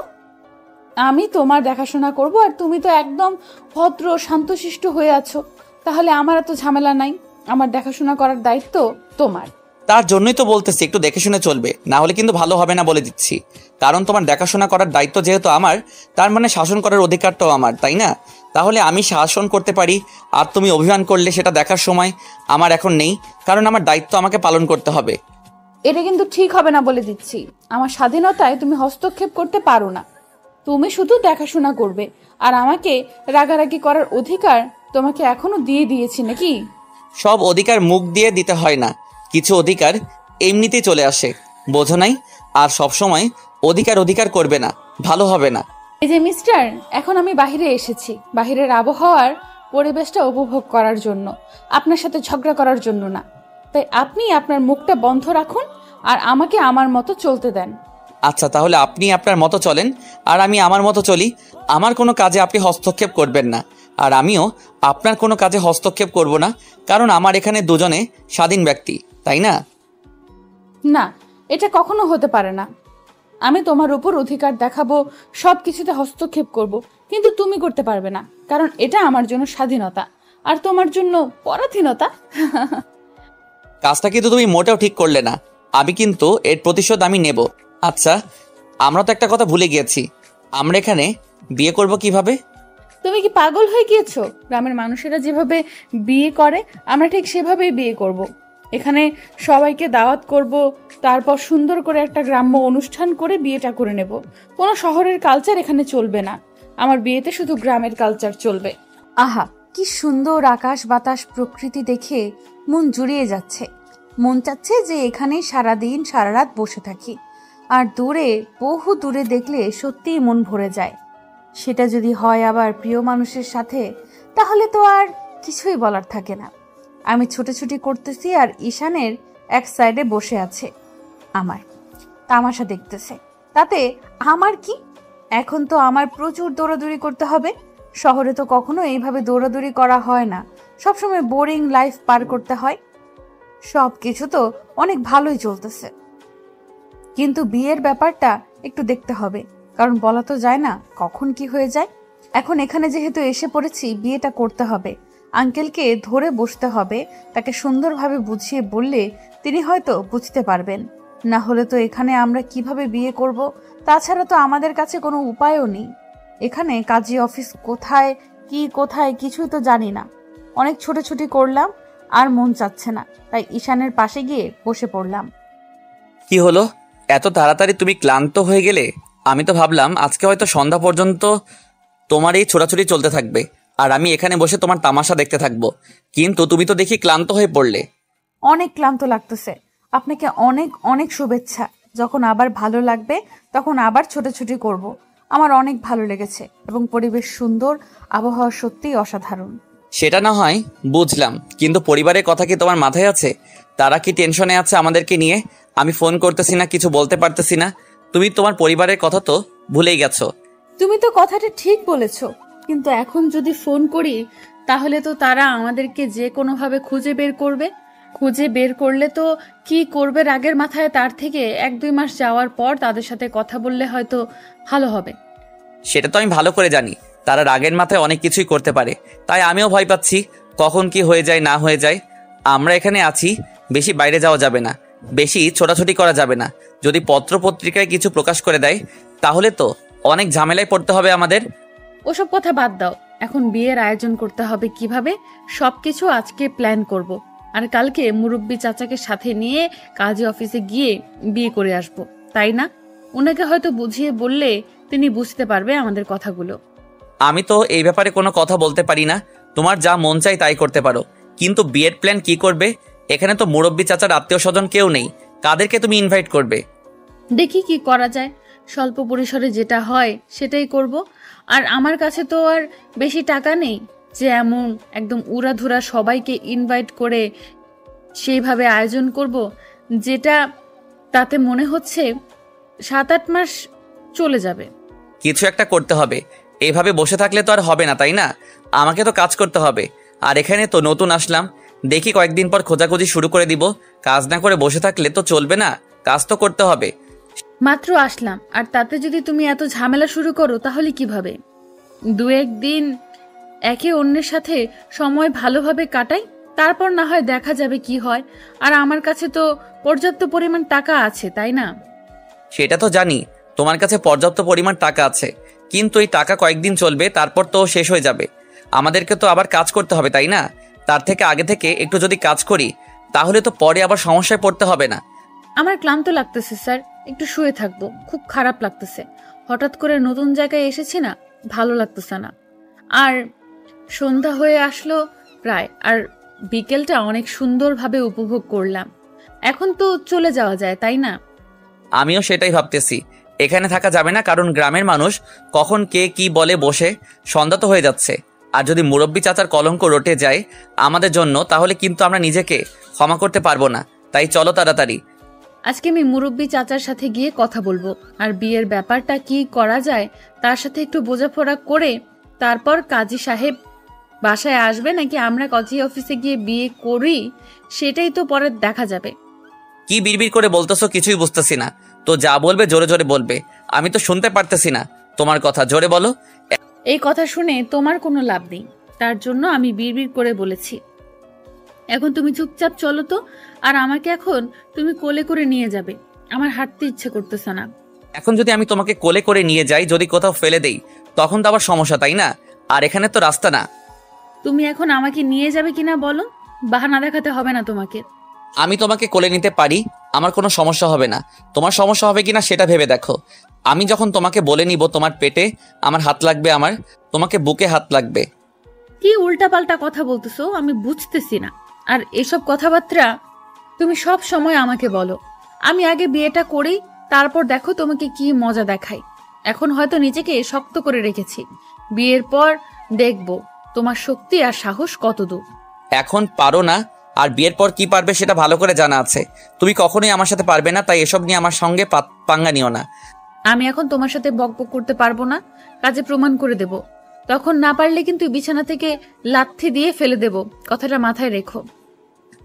আমি তোমার দেখাশোনা করব, আর তুমি তো একদম ভদ্র শান্তশিষ্ট হয়ে আছো, তাহলে আমার এত ঝামেলা নাই। আমার দেখাশোনা করার দায়িত্ব তোমার। তার জন্যই তো বলতেছি একটু দেখে শুনে চলবে, না হলে কিন্তু ভালো হবে না বলে দিচ্ছি। কারণ তোমার দেখাশোনা করার দায়িত্ব যেহেতু আমার, তার মানে শাসন করার অধিকারটাও আমার, তাই না? তাহলে আমি শাসন করতে পারি, আর তুমি অভিমান করলে সেটা দেখার সময় আমার এখন নেই, কারণ আমার দায়িত্ব আমাকে পালন করতে হবে। এটা কিন্তু ঠিক হবে না বলে দিচ্ছি। আমার স্বাধীনতায় তুমি হস্তক্ষেপ করতে পারো না। তুমি শুধু দেখাশোনা করবে, আর আমাকে রাগারাগি করার অধিকার তোমাকে এখনো দিয়ে দিয়েছি নাকি? সব অধিকার মুখ দিয়ে দিতে হয় না, কিছু অধিকার এমনিতেই চলে আসে, বোঝো নাই? আর সব সময় অধিকার করবে না, ভালো হবে না। এই যে মিস্টার, এখন আমি বাইরে এসেছি বাইরের আবহাওয়ার পরিবেশটা উপভোগ করার জন্য, আপনার সাথে ঝগড়া করার জন্য না। তাই আপনি আপনার মুখটা বন্ধ রাখুন, আর আমাকে আমার মতো চলতে দেন। আচ্ছা, তাহলে আপনি আপনার মতো চলেন, আর আমি আমার মতো চলি। আমার কোনো কাজে আপনি হস্তক্ষেপ করবেন না, আর আমিও আপনার কোনো কাজে হস্তক্ষেপ করব না, কারণ আমার এখানে দুজনে স্বাধীন ব্যক্তি, তাই না? না, এটা কখনো হতে পারে না। আমি তোমার উপর অধিকার দেখাবো, সবকিছুতে হস্তক্ষেপ করব, কিন্তু তুমি করতে পারবে না, কারণ এটা আমার জন্য স্বাধীনতা আর তোমার জন্য পরাধীনতা। কাজটা কিন্তু তুমি মোটেও ঠিক করলে না। আমি কিন্তু এর প্রতিশোধ আমি নেব। আচ্ছা, আমরা তো একটা কথা ভুলে গিয়েছি, আমরা এখানে বিয়ে করব কিভাবে? তুমি কি পাগল হয়ে গিয়েছো? গ্রামের মানুষেরা যেভাবে বিয়ে করে আমরা ঠিক সেভাবেই বিয়ে করব। এখানে সবাইকে দাওয়াত করব, তারপর সুন্দর করে একটা গ্রাম্য অনুষ্ঠান করে বিয়েটা করে নেব। কোনো শহরের কালচার এখানে চলবে না, আমার বিয়েতে শুধু গ্রামের কালচার চলবে। আহা, কি সুন্দর আকাশ বাতাস প্রকৃতি দেখে মন জুড়িয়ে যাচ্ছে। মন চাচ্ছে যে এখানেই সারাদিন সারা রাত বসে থাকি। আর দূরে, বহু দূরে দেখলে সত্যিই মন ভরে যায়। সেটা যদি হয় আবার প্রিয় মানুষের সাথে, তাহলে তো আর কিছুই বলার থাকে না। আমি ছুটোছুটি করতেছি আর ঈশানের এক সাইডে বসে আছে, আমার তামাশা দেখতেছে। তাতে আমার কি? এখন তো আমার প্রচুর দৌড়াদৌড়ি করতে হবে। শহরে তো কখনো এইভাবে দৌড়াদৌড়ি করা হয় না, সবসময় বোরিং লাইফ পার করতে হয়। সব কিছু তো অনেক ভালোই চলতেছে, কিন্তু বিয়ের ব্যাপারটা একটু দেখতে হবে, কারণ বলা তো যায় না কখন কি হয়ে যায়। এখন এখানে যেহেতু এসে পড়েছি, বিয়েটা করতে হবে। আঙ্কেলকে ধরে বসতে হবে, তাকে সুন্দরভাবে বুঝিয়ে বললে তিনি হয়তো বুঝতে পারবেন। না হলে তো এখানে আমরা কিভাবে বিয়ে করব? তাছাড়া তো আমাদের কাছে কোনো উপায়ও নেই। এখানে কাজী অফিস কোথায়, কি কোথায় কিছুই তো জানি না। অনেক ছোটাছুটি করলাম, আর মন চাচ্ছে না, তাই ঈশানের পাশে গিয়ে বসে পড়লাম। কি হলো, এত তাড়াতাড়ি তুমি ক্লান্ত হয়ে গেলে? আমি তো ভাবলাম আজকে হয়তো সন্ধ্যা পর্যন্ত তোমার এই ছোটাছুটি চলতে থাকবে আর আমি এখানে বসে তোমার তামাশা দেখতে থাকবো, কিন্তু তুমি তো দেখি ক্লান্ত হয়ে পড়লে। অনেক ক্লান্ত লাগতেছে। আপনাকে অনেক অনেক শুভেচ্ছা। যখন আবার ভালো লাগবে তখন আবার ছোটাছুটি করব। আমার অনেক ভালো লেগেছে এবং পরিবেশ সুন্দর, আবহাওয়া সত্যিই অসাধারণ। সেটা না হয় বুঝলাম, কিন্তু পরিবারের কথা কি তোমার মাথায় আছে? তারা কি টেনশনে আছে আমাদেরকে নিয়ে? আমি ফোন করতেছি না, কিছু বলতে পারতেছি না। তুমি তোমার পরিবারের কথা তো ভুলেই গেছো। তুমি তো কথাটা ঠিক বলেছো, কিন্তু এখন যদি ফোন করি তাহলে তো তারা আমাদেরকে যে কোনোভাবে খুঁজে বের করবে। খুঁজে বের করলে তো কি করবে রাগের মাথায়, তার থেকে 1-2 মাস যাওয়ার পর তাদের সাথে কথা বললে হয়তো ভালো হবে। সেটা তো আমি ভালো করে জানি, তারা রাগের মাথায় অনেক কিছুই করতে পারে, তাই আমিও ভয় পাচ্ছি কখন কি হয়ে যায় না হয়ে যায়। আমরা এখানে আছি, বেশি বাইরে যাওয়া যাবে না, বেশি ছোটাছুটি করা যাবে না। যদি পত্র পত্রিকায় কিছু প্রকাশ করে দেয় তাহলে তো অনেক ঝামেলায় পড়তে হবে আমাদের। ওসব কথা বাদ দাও, এখন বিয়ের আয়োজন করতে হবে কিভাবে, সবকিছু আজকে প্ল্যান করব। আর কালকে মুরব্বী চাচাকে সাথে নিয়ে কাজী অফিসে গিয়ে বিয়ে করে আসব, তাই না? ওনাকে হয়তো বুঝিয়ে বললে তিনি বুঝতে পারবে আমাদের কথাগুলো। আমি তো এই ব্যাপারে কোনো কথা বলতে পারি না, তোমার যা মন চাই তাই করতে পারো, কিন্তু বিয়ের প্ল্যান কি করবে? এখানে তো মুরব্বী চাচার আত্মীয় স্বজন কেউ নেই, কাদেরকে তুমি ইনভাইট করবে? দেখি কি করা যায়, স্বল্প পরিসরে যেটা হয় সেটাই করব। আর আমার কাছে তো আর বেশি টাকা নেই যে এমন একদম উড়াধুরা সবাইকে ইনভাইট করে সেইভাবে আয়োজন করব, যেটা তাতে মনে হচ্ছে 7-8 মাস চলে যাবে। কিছু একটা করতে হবে, এইভাবে বসে থাকলে তো আর হবে না, তাই না? আমাকে তো কাজ করতে হবে, আর এখানে তো নতুন আসলাম, দেখি কয়েকদিন পর খোঁজাখুঁজি শুরু করে দিব। কাজ না করে বসে থাকলে তো চলবে না, কাজ তো করতে হবে। মাত্র আসলাম, আর তাতে যদি তুমি এত ঝামেলা শুরু করো তাহলে কিভাবে? 2-1 দিন একে অন্যের সাথে সময় ভালোভাবে কাটাই, তারপর না হয় দেখা যাবে কি হয়। আর আমার কাছে তো পর্যাপ্ত পরিমাণ টাকা আছে, তাই না? সেটা তো জানি তোমার কাছে পর্যাপ্ত পরিমাণ টাকা আছে, কিন্তু এই টাকা কয়েকদিন চলবে, তারপর তো শেষ হয়ে যাবে। আমাদেরকে তো আবার কাজ করতে হবে, তাই না? তার থেকে আগে থেকে একটু যদি কাজ করি তাহলে তো পরে আবার সমস্যায় পড়তে হবে না। আমার ক্লান্ত লাগতেছে স্যার, একটু শুয়ে থাকবো। খুব খারাপ লাগতেছে, হঠাৎ করে নতুন জায়গায় এসেছি না, ভালো লাগতেছে না। আর সন্ধ্যা হয়ে আসলো প্রায়, আর বিকেলটা অনেক সুন্দরভাবে উপভোগ করলাম। এখন তো চলে যাওয়া যায়, তাই না? আমিও সেটাই ভাবতেছি, এখানে থাকা যাবে না, কারণ গ্রামের মানুষ কখন কে কি বলে বসে, সন্ধ্যা তো হয়ে যাচ্ছে। আর যদি মুরব্বী চাচার কলঙ্ক রটে যায় আমাদের জন্য, তাহলে কিন্তু আমরা নিজেকে ক্ষমা করতে পারবো না। তাই চলো তাড়াতাড়ি। আজকে আমি মুরব্বী চাচার সাথে গিয়ে কথা বলবো, আর বিয়ের ব্যাপারটা কি করা যায় তার সাথে একটু বোঝাপড়া করে তারপর কাজী সাহেব বাসায় আসবে নাকি আমরা কাজী অফিসে গিয়ে বিয়ে করি, সেটাই তো পরে দেখা যাবে। কি বিড়বিড় করে বলতেছো কিছুই বুঝতেছি না। তো যা বলবে জোরে জোরে বলবে, আমি তো শুনতে পারতেছি না তোমার কথা, জোরে বলো। এই কথা শুনে তোমার কোনো লাভ নেই, তার জন্য আমি বিড়বিড় করে বলেছি। এখন তুমি চুপচাপ চলো তো, আর আমাকে এখন তুমি কোলে করে নিয়ে যাবে, আমার হাঁটতে ইচ্ছে করতেছে না। এখন যদি আমি তোমাকে কোলে করে নিয়ে যাই, যদি কোথাও ফেলে দেই, তখন তো আবার সমস্যা, তাই না? আর এখানে তো রাস্তা না। তুমি এখন আমাকে নিয়ে যাবে কিনা বলো, বাহানা দেখাতে হবে না তোমাকে। আমি তোমাকে কোলে নিতে পারি, আমার কোনো সমস্যা হবে না। তোমার সমস্যা হবে কিনা সেটা ভেবে দেখো। আমি যখন তোমাকে বলে নিব তোমার পেটে আমার হাত লাগবে, আমার তোমাকে বুকে হাত লাগবে। কি উল্টাপাল্টা কথা বলতেছো আমি বুঝতেছি না। আর এসব কথাবার্তা তুমি সব সময় আমাকে বলো। আমি আগে বিয়েটা করি, তারপর দেখো তোমাকে কি মজা দেখাই। এখন হয়তো নিজেকে শক্ত করে রেখেছি, বিয়ের পর দেখবো তোমার শক্তি আর সাহস কতদূর। এখন পারো না, আর বিয়ের পর কি পারবে সেটা ভালো করে জানা আছে। তুমি কখনোই আমার সাথে পারবে না, তাই এসব নিয়ে আমার সঙ্গে পাঙ্গা নিও না। আমি এখন তোমার সাথে বকবক করতে পারবো না, কাজে প্রমাণ করে দেব। তখন না পারলে কিন্তু বিছানা থেকে লাথি দিয়ে ফেলে দেব, কথাটা মাথায় রেখো।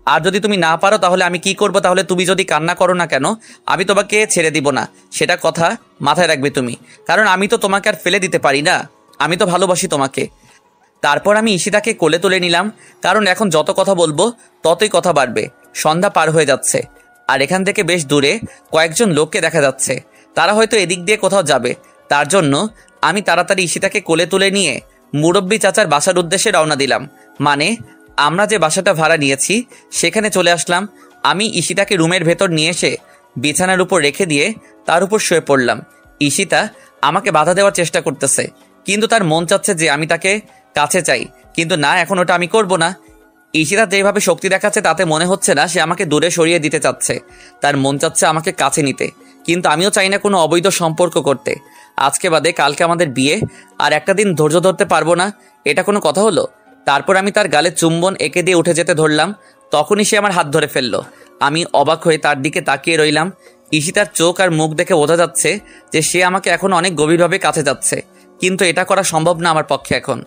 আর যদি তুমি না পারো তাহলে আমি কি করব? তাহলে তুমি যদি কান্না করো না কেন, আমি তোমাকে ছেড়ে দিব না, সেটা কথা মাথায় রাখবে তুমি। কারণ আমি তো তোমাকে আর ফেলে দিতে পারি না, আমি তো ভালোবাসি তোমাকে। তারপর আমি ঈশিতাকে কোলে তুলে নিলাম, কারণ এখন যত কথা বলবো ততই কথা বাড়বে। সন্ধ্যা পার হয়ে যাচ্ছে, আর এখান থেকে বেশ দূরে কয়েকজন লোককে দেখা যাচ্ছে, তারা হয়তো এদিক দিয়ে কোথাও যাবে। তার জন্য আমি তাড়াতাড়ি ঈশিতাকে কোলে তুলে নিয়ে মুরব্বি চাচার বাসার উদ্দেশ্যে রওনা দিলাম। মানে আমরা যে বাসাটা ভাড়া নিয়েছি সেখানে চলে আসলাম। আমি ঈশিতাকে রুমের ভেতর নিয়ে এসে বিছানার উপর রেখে দিয়ে তার উপর শুয়ে পড়লাম। ঈশিতা আমাকে বাধা দেওয়ার চেষ্টা করতেছে, কিন্তু তার মন চাচ্ছে যে আমি তাকে কাছে চাই, কিন্তু না, এখন ওটা আমি করব না। ঈশিতা যেভাবে শক্তি দেখাচ্ছে তাতে মনে হচ্ছে না সে আমাকে দূরে সরিয়ে দিতে চাচ্ছে, তার মন চাচ্ছে আমাকে কাছে নিতে। কিন্তু আমিও চাই না কোনো অবৈধ সম্পর্ক করতে। আজকে বাদে কালকে আমাদের বিয়ে, আর একটা দিন ধৈর্য ধরতে পারবো না, এটা কোনো কথা হলো? তারপর আমি তার গালে চুম্বন এঁকে দিয়ে উঠে যেতে ধরলাম, তখনই সে আমার হাত ধরে ফেললো। আমি অবাক হয়ে তার দিকে তাকিয়ে রইলাম। ঈশিতার চোখ আর মুখ দেখে বোঝা যাচ্ছে যে সে আমাকে এখন অনেক গভীরভাবে কাছে যাচ্ছে, কিন্তু এটা করা সম্ভব না আমার পক্ষে এখন।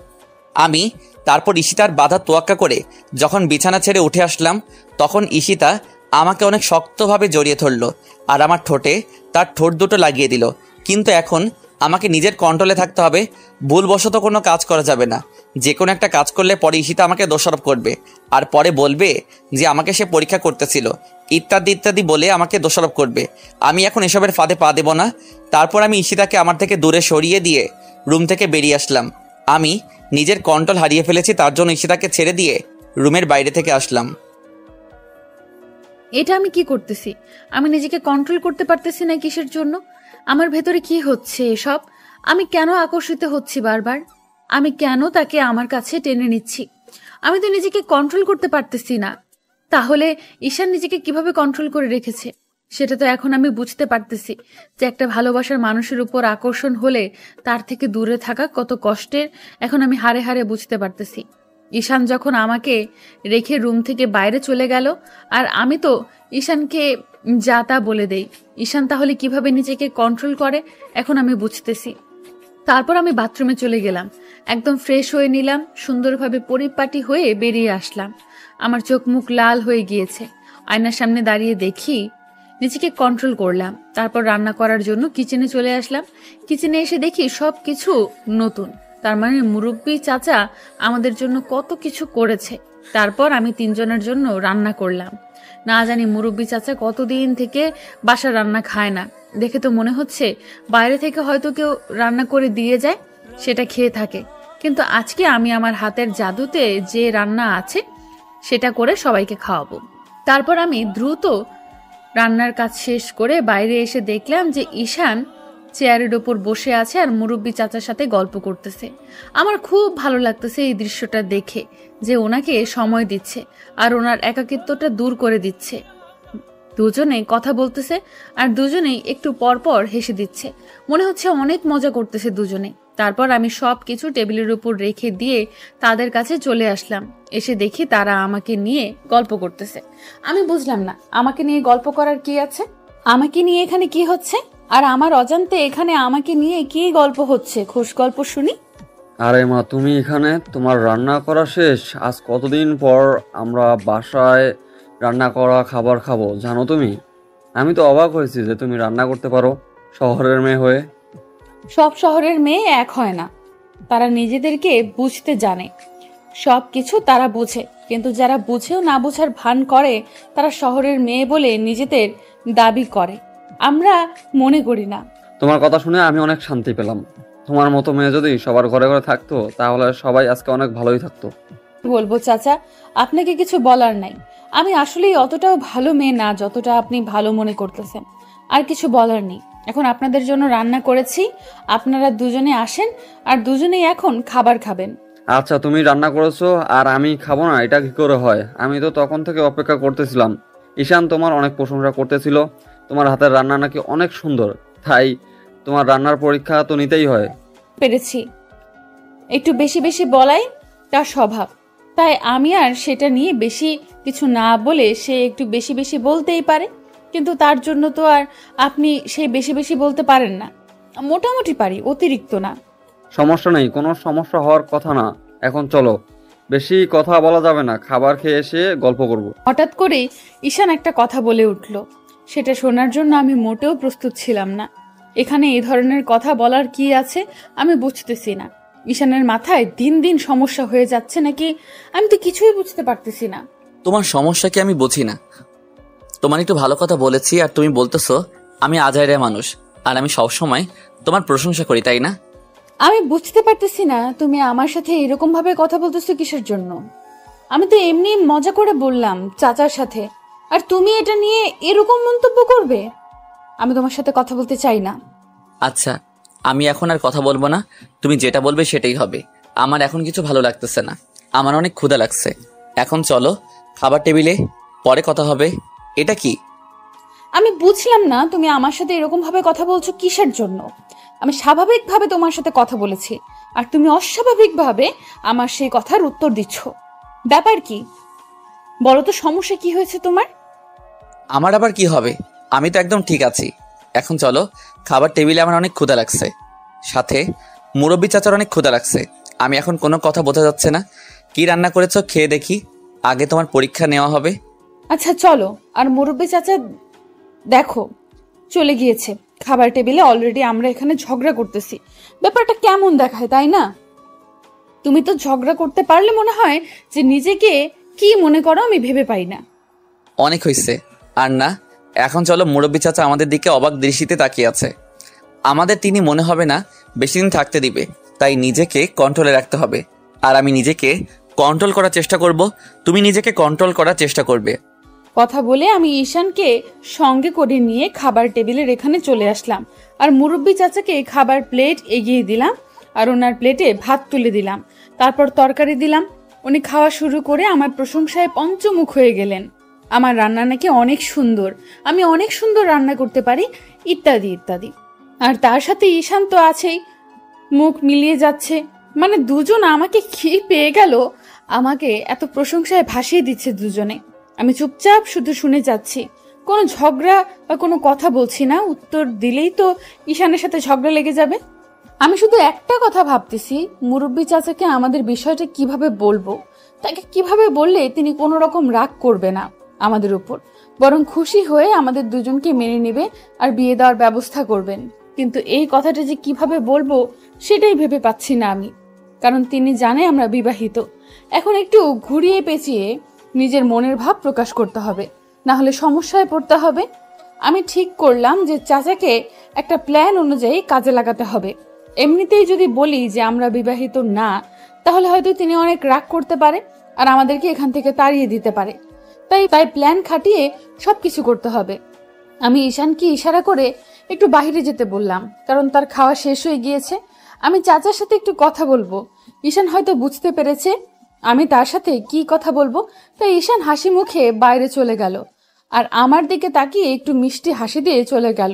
আমি তারপর ঈশিতার বাধা তোয়াক্কা করে যখন বিছানা ছেড়ে উঠে আসলাম, তখন ঈশিতা আমাকে অনেক শক্তভাবে জড়িয়ে ধরল আর আমার ঠোঁটে তার ঠোঁট দুটো লাগিয়ে দিল। কিন্তু এখন আমাকে নিজের কন্ট্রোলে থাকতে হবে, ভুলবশত কোনো কাজ করা যাবে না। যে কোনো একটা কাজ করলে পরে ঈশিতা আমাকে দোষারোপ করবে, আর পরে বলবে যে আমাকে সে পরীক্ষা করতেছিল, ইত্যাদি ইত্যাদি বলে আমাকে দোষারোপ করবে। আমি এখন এসবের ফাঁদে পা দেব না। তারপর আমি ঈশিতাকে আমার থেকে দূরে সরিয়ে দিয়ে রুম থেকে বেরিয়ে আসলাম। আমি নিজের কন্ট্রোল হারিয়ে ফেলেছি, তার জন্য ঈশিতাকে ছেড়ে দিয়ে রুমের বাইরে থেকে আসলাম। এটা আমি কি করতেছি? আমি নিজেকে কন্ট্রোল করতে পারতেছি না কিসের জন্য? আমার ভেতরে কি হচ্ছে এসব? আমি কেন আকর্ষিত হচ্ছি বারবার? আমি কেন তাকে আমার কাছে টেনে নিচ্ছি? আমি তো নিজেকে কন্ট্রোল করতে পারতেছি না। তাহলে ঈশান নিজেকে কিভাবে কন্ট্রোল করে রেখেছে সেটা তো এখন আমি বুঝতে পারতেছি, যে একটা ভালোবাসার মানুষের উপর আকর্ষণ হলে তার থেকে দূরে থাকা কত কষ্টের এখন আমি হাড়ে হাড়ে বুঝতে পারতেছি। ঈশান যখন আমাকে রেখে রুম থেকে বাইরে চলে গেল, আর আমি তো ঈশানকে যা তা বলে দেই, ঈশান তাহলে কিভাবে নিজেকে কন্ট্রোল করে এখন আমি বুঝতেছি। তারপর আমি বাথরুমে চলে গেলাম, একদম ফ্রেশ হয়ে নিলাম, সুন্দরভাবে পরিপাটি হয়ে বেরিয়ে আসলাম। আমার চোখ মুখ লাল হয়ে গিয়েছে। আয়নার সামনে দাঁড়িয়ে দেখি নিজেকে কন্ট্রোল করলাম। তারপর রান্না করার জন্য কিচেনে চলে আসলাম। কিচেনে এসে দেখি সব কিছু নতুন, তার মানে মুরব্বি চাচা আমাদের জন্য কত কিছু করেছে। তারপর আমি তিনজনের জন্য রান্না করলাম। না জানি মুরব্বি চাচা কতদিন থেকে বাসার রান্না খায় না, দেখে তো মনে হচ্ছে বাইরে থেকে হয়তো কেউ রান্না করে দিয়ে যায়, সেটা খেয়ে থাকে। কিন্তু আজকে আমি আমার হাতের জাদুতে যে রান্না আছে সেটা করে সবাইকে খাওয়াবো। তারপর আমি দ্রুত রান্নার কাজ শেষ করে বাইরে এসে দেখলাম যে ঈশান চেয়ারের ওপর বসে আছে আর মুরব্বি চাচার সাথে গল্প করতেছে। আমার খুব ভালো লাগতেছে এই দৃশ্যটা দেখে, যে ওনাকে সময় দিচ্ছে আর ওনার একাকিত্বটা দূর করে দিচ্ছে। দুজনেই কথা বলতেছে আর দুজনেই একটু পর পর হেসে দিচ্ছে, মনে হচ্ছে অনেক মজা করতেছে দুজনে। তারপর আমি সব কিছু টেবিলের উপর রেখে দিয়ে তাদের কাছে চলে আসলাম। এসে দেখি তারা আমাকে নিয়ে গল্প করতেছে। আমি বুঝলাম না আমাকে নিয়ে গল্প করার কি আছে, আমাকে নিয়ে এখানে কি হচ্ছে, আর আমার অজান্তে এখানে আমাকে নিয়ে কি গল্প হচ্ছে, খোশ গল্প শুনি। আরে মা, তুমি এখানে? তোমার রান্না করা শেষ? আজ কতদিন পর আমরা বাসায় রান্না করা খাবার খাবো জানো তুমি? আমি তো অবাক হয়েছি যে তুমি রান্না করতে পারো শহরের মেয়ে হয়ে। সব শহরের মেয়ে এক হয় না, তারা নিজেদেরকে বুঝতে জানে, সব কিছু তারা বোঝে, কিন্তু যারা বুঝেও না বোঝার ভান করে তারা শহরের মেয়ে বলে নিজেদের দাবি করে। আমরা মনে করি না। তোমার কথা শুনে আমি অনেক শান্তি পেলাম। তোমার মতো মেয়ে যদি সবার ঘরে ঘরে থাকতো তাহলে সবাই আজকে অনেক ভালোই থাকতো। বলবো চাচা, আপনাকে কিছু বলার নাই। আমি আসলেই অতটাও ভালো মেয়ে না যতটা আপনি ভালো মনে করতেছেন। আর কিছু বলার নেই। এখন আপনাদের জন্য রান্না করেছি, আপনারা দুজনে আসেন আর দুজনেই এখন খাবার খাবেন। আচ্ছা, তুমি রান্না করেছো আর আমি খাবো না, এটা কি করে হয়? আমি তো তখন থেকে অপেক্ষা করতেছিলাম। ঈশান তোমার অনেক প্রশংসা করতেছিল, তোমার হাতের রান্না নাকি অনেক সুন্দর, তাই তোমার রান্নার পরীক্ষা তো নিতেই হয়। পেরেছি, একটু বেশি বেশি বলাই তার স্বভাব, তাই আমি আর সেটা নিয়ে বেশি কিছু না বলে সে একটু বেশি বেশি বলতেই পারে, কিন্তু তার জন্য তো আর আপনি সেই বেশি বেশি বলতে পারেন না। মোটামুটি পারি, অতিরিক্ত না। সমস্যা নেই, কোনো সমস্যা হওয়ার কথা না। এখন চলো, বেশি কথা বলা যাবে না, খাবার খেয়ে এসে গল্প করব। হঠাৎ করেই ঈশান একটা কথা বলে উঠল, সেটা শোনার জন্য আমি মোটেও প্রস্তুত ছিলাম না। এখানে এই ধরনের কথা বলার কি আছে আমি বুঝতেছি না। ঈশানের মাথায় দিন দিন সমস্যা হয়ে যাচ্ছে নাকি আমি তো কিছুই বুঝতে পারতেছি না। তোমার সমস্যা কি আমি বুঝি না? তোমার একটু ভালো কথা বলেছি আর তুমি বলতেছো আমি আজাইরা মানুষ আর আমি সবসময় তোমার প্রশংসা করি, তাই না? আমি বুঝতে পারতেছি না তুমি আমার সাথে এরকম ভাবে কথা বলতেছো কিসের জন্য। আমি তো এমনি মজা করে বললাম চাচার সাথে, আর তুমি এটা নিয়ে এরকম মন্তব্য করবে? আমি তোমার সাথে কথা বলতে চাই না। আচ্ছা, আমি এখন আর কথা বলবো না, তুমি যেটা বলবে সেটাই হবে। আমার এখন কিছু ভালো লাগতেছে না, আমার অনেক ক্ষুধা লাগছে। এখন চলো খাবার টেবিলে, পরে কথা হবে। এটা কি? আমি বুঝলাম না তুমি আমার সাথে এরকম ভাবে কথা বলছো কিসের জন্য। আমি স্বাভাবিকভাবে তোমার সাথে কথা বলেছি আর তুমি অস্বাভাবিকভাবে আমার সেই কথার উত্তর দিচ্ছ। ব্যাপার কি বলো তো, সমস্যা কি হয়েছে তোমার? আমার আবার কি হবে? আমি তো একদম ঠিক আছি। এখন চলো খাবার টেবিলে, আমার অনেক ক্ষুধা লাগছে, সাথে মুরব্বী চাচার অনেক ক্ষুধা লাগছে। আমি এখন কোনো কথা বোঝা যাচ্ছে না। কি রান্না করেছো খেয়ে দেখি, আগে তোমার পরীক্ষা নেওয়া হবে। আচ্ছা চলো। আর মুরব্বী চাচা দেখো চলে গিয়েছে। খাবার টেবিলে অলরেডি আমরা এখানে ঝগড়া করতেছি, ব্যাপারটা কেমন দেখায় তাই না? তুমি তো ঝগড়া করতে পারলে মনে হয় যে নিজেকে কি মনে করো আমি ভেবে পাই না। অনেক হয়েছে আর না। এখন চলো, মুরব্বী চাচা আমাদের দিকে অবাক দৃষ্টিতে তাকিয়ে আছে। আমাদের তিনি মনে হবে না বেশি দিন থাকতে দিবে, তাই নিজেকে কন্ট্রোলে রাখতে হবে। আর আমি নিজেকে কন্ট্রোল করার চেষ্টা করব, তুমি নিজেকে কন্ট্রোল করার চেষ্টা করবে। কথা বলে আমি ঈশানকে সঙ্গে করে নিয়ে খাবার টেবিলের এখানে চলে আসলাম আর মুরব্বী চাচাকে খাবার প্লেট এগিয়ে দিলাম আর ওনার প্লেটে ভাত তুলে দিলাম, তারপর তরকারি দিলাম। উনি খাওয়া শুরু করে আমার প্রশংসায় পঞ্চমুখ হয়ে গেলেন। আমার রান্না নাকি অনেক সুন্দর, আমি অনেক সুন্দর রান্না করতে পারি, ইত্যাদি ইত্যাদি। আর তার সাথে ঈশান তো আছেই, মুখ মিলিয়ে যাচ্ছে। মানে দুজন আমাকে কি পেয়ে গেল, আমাকে এত প্রশংসায় ভাসিয়ে দিচ্ছে দুজনে। আমি চুপচাপ শুধু শুনে যাচ্ছি, কোনো ঝগড়া বা কোনো কথা বলছি না। উত্তর দিলেই তো ঈশানের সাথে ঝগড়া লেগে যাবে। আমি শুধু একটা কথা ভাবতেছি, মুরব্বী চাচাকে আমাদের বিষয়টা কিভাবে বলবো, তাকে কিভাবে বললে তিনি কোনো রকম রাগ করবে না আমাদের উপর, বরং খুশি হয়ে আমাদের দুজনকে মেনে নেবে আর বিয়ে দেওয়ার ব্যবস্থা করবেন। কিন্তু এই কথাটা যে কিভাবে বলবো সেটাই ভেবে পাচ্ছি না আমি, কারণ তিনি জানে আমরা বিবাহিত। এখন একটু ঘুরিয়ে পেঁচিয়ে নিজের মনের ভাব প্রকাশ করতে হবে, না হলে সমস্যায় পড়তে হবে। আমি ঠিক করলাম যে চাচাকে একটা প্ল্যান অনুযায়ী কাজে লাগাতে হবে। এমনিতেই যদি বলি যে আমরা বিবাহিত না, তাহলে হয়তো তিনি অনেক রাগ করতে পারে আর আমাদেরকে এখান থেকে তাড়িয়ে দিতে পারে। তাই প্ল্যান খাটিয়ে সবকিছু করতে হবে। আমি ঈশানকে ইশারা করে একটু বাইরে যেতে বললাম, কারণ তার খাওয়া শেষ হয়ে গিয়েছে। আমি চাচার সাথে একটু কথা বলবো। ঈশান হয়তো বুঝতে পেরেছে আমি তার সাথে কি কথা বলবো, তাই ঈশান হাসি মুখে বাইরে চলে গেল আর আমার দিকে তাকিয়ে একটু মিষ্টি হাসি দিয়ে চলে গেল।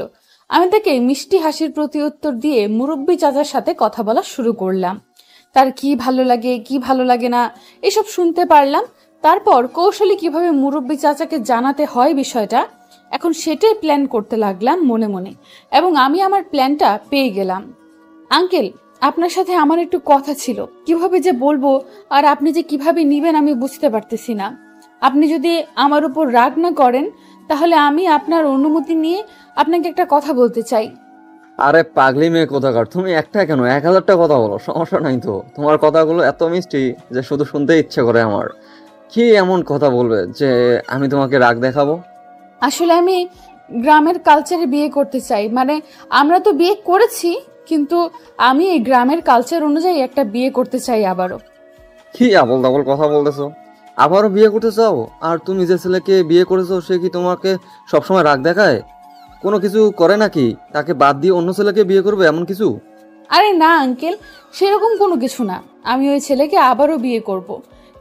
আমি তাকে মিষ্টি হাসির প্রতি উত্তর দিয়ে মুরব্বী চাচার সাথে কথা বলা শুরু করলাম। তার কি ভালো লাগে কি ভালো লাগে না এসব শুনতে পারলাম। তারপর কৌশলী কিভাবে মুরব্বী চাচাকে জানাতে হয় বিষয়টা, এখন সেটাই প্ল্যান করতে লাগলাম মনে মনে, এবং আমি আমার প্ল্যানটা পেয়ে গেলাম। আঙ্কেল, আপনার সাথে আমার একটু কথা ছিল, কিভাবে যে বলবো আর আপনি যে কিভাবে নিবেন আমি বুঝতে পারতেছি না। আপনি যদি আমার উপর রাগ না করেন তাহলে আমি আপনার অনুমতি নিয়ে আপনাকে একটা কথা বলতে চাই। আরে পাগলি মেয়ে কোথাকার, তুমি একটা কেন 1000টা কথা বলো, সমস্যা নাই তো। তোমার কথাগুলো এত মিষ্টি যে শুধু শুনতে ইচ্ছে করে আমার। কি এমন কথা বলবে যে আমি তোমাকে রাগ দেখাবো? আসলে আমি গ্রামের কালচারে বিয়ে করতে চাই। মানে আমরা তো বিয়ে করেছি, কিন্তু আমি এই গ্রামের কালচার অনুযায়ী একটা বিয়ে করতে চাই আবারও। কি আবল তাবল কথা বলতেছো? আবারও বিয়ে করতে চাও? আর তুমি যে ছেলেকে বিয়ে করেছো সে কি তোমাকে সবসময় রাগ দেখায়? কোনো কিছু করে নাকি? তাকে বাদ দিয়ে অন্য ছেলেকে বিয়ে করবে এমন কিছু? আরে না আঙ্কেল, সেরকম কোনো কিছু না। আমি ওই ছেলেকে আবারও বিয়ে করব,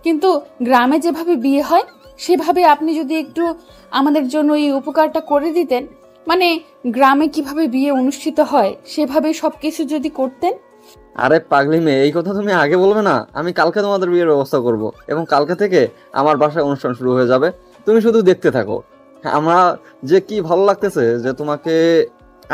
কিন্তু গ্রামে যেভাবে বিয়ে হয় সেভাবে আপনি যদি একটু আমাদের জন্য এই উপকারটা করে দিতেন, মানে গ্রামে কিভাবে বিয়ে অনুষ্ঠিত হয় সেভাবে সবকিছু যদি করতেন। আরে পাগলি মেয়ে, এই কথা তুমি আগে বলবে না? আমি কালকে তোমাদের বিয়ের ব্যবস্থা করব এবং কালকে থেকে আমার বাসায় অনুষ্ঠান শুরু হয়ে যাবে। তুমি শুধু দেখতে থাকো। আমার যে কি ভালো লাগতেছে যে তোমাকে,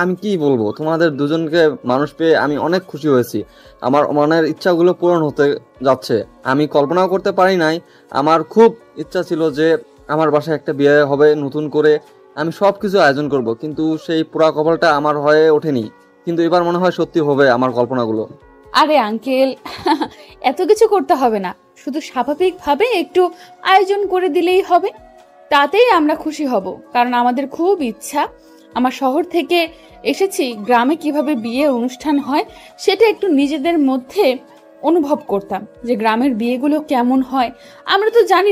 আমি কি বলবো, তোমাদের দুজনকে মানুষ পেয়ে আমি অনেক খুশি হয়েছি। আমার মনের ইচ্ছাগুলো পূরণ হতে যাচ্ছে। আমি কল্পনাও করতে পারি নাই। আমার খুব ইচ্ছা ছিল যে আমার বাসায় একটা বিয়ে হবে নতুন করে, আমি সব কিছু আয়োজন করব, কিন্তু সেই পুরা কপালটা আমার হয়ে ওঠেনি। কিন্তু এবার মনে হয় সত্যি হবে আমার কল্পনাগুলো। আরে আঙ্কেল, এত কিছু করতে হবে না, শুধু স্বাভাবিকভাবে একটু আয়োজন করে দিলেই হবে। তাতেই আমরা খুশি হব, কারণ আমাদের খুব ইচ্ছা। আমার শহর থেকে এসেছি, গ্রামে কিভাবে বিয়ে অনুষ্ঠান হয় সেটা একটু নিজেদের মধ্যে অনুভব করতাম, যে গ্রামের বিয়েগুলো কেমন হয়। আমরা তো জানি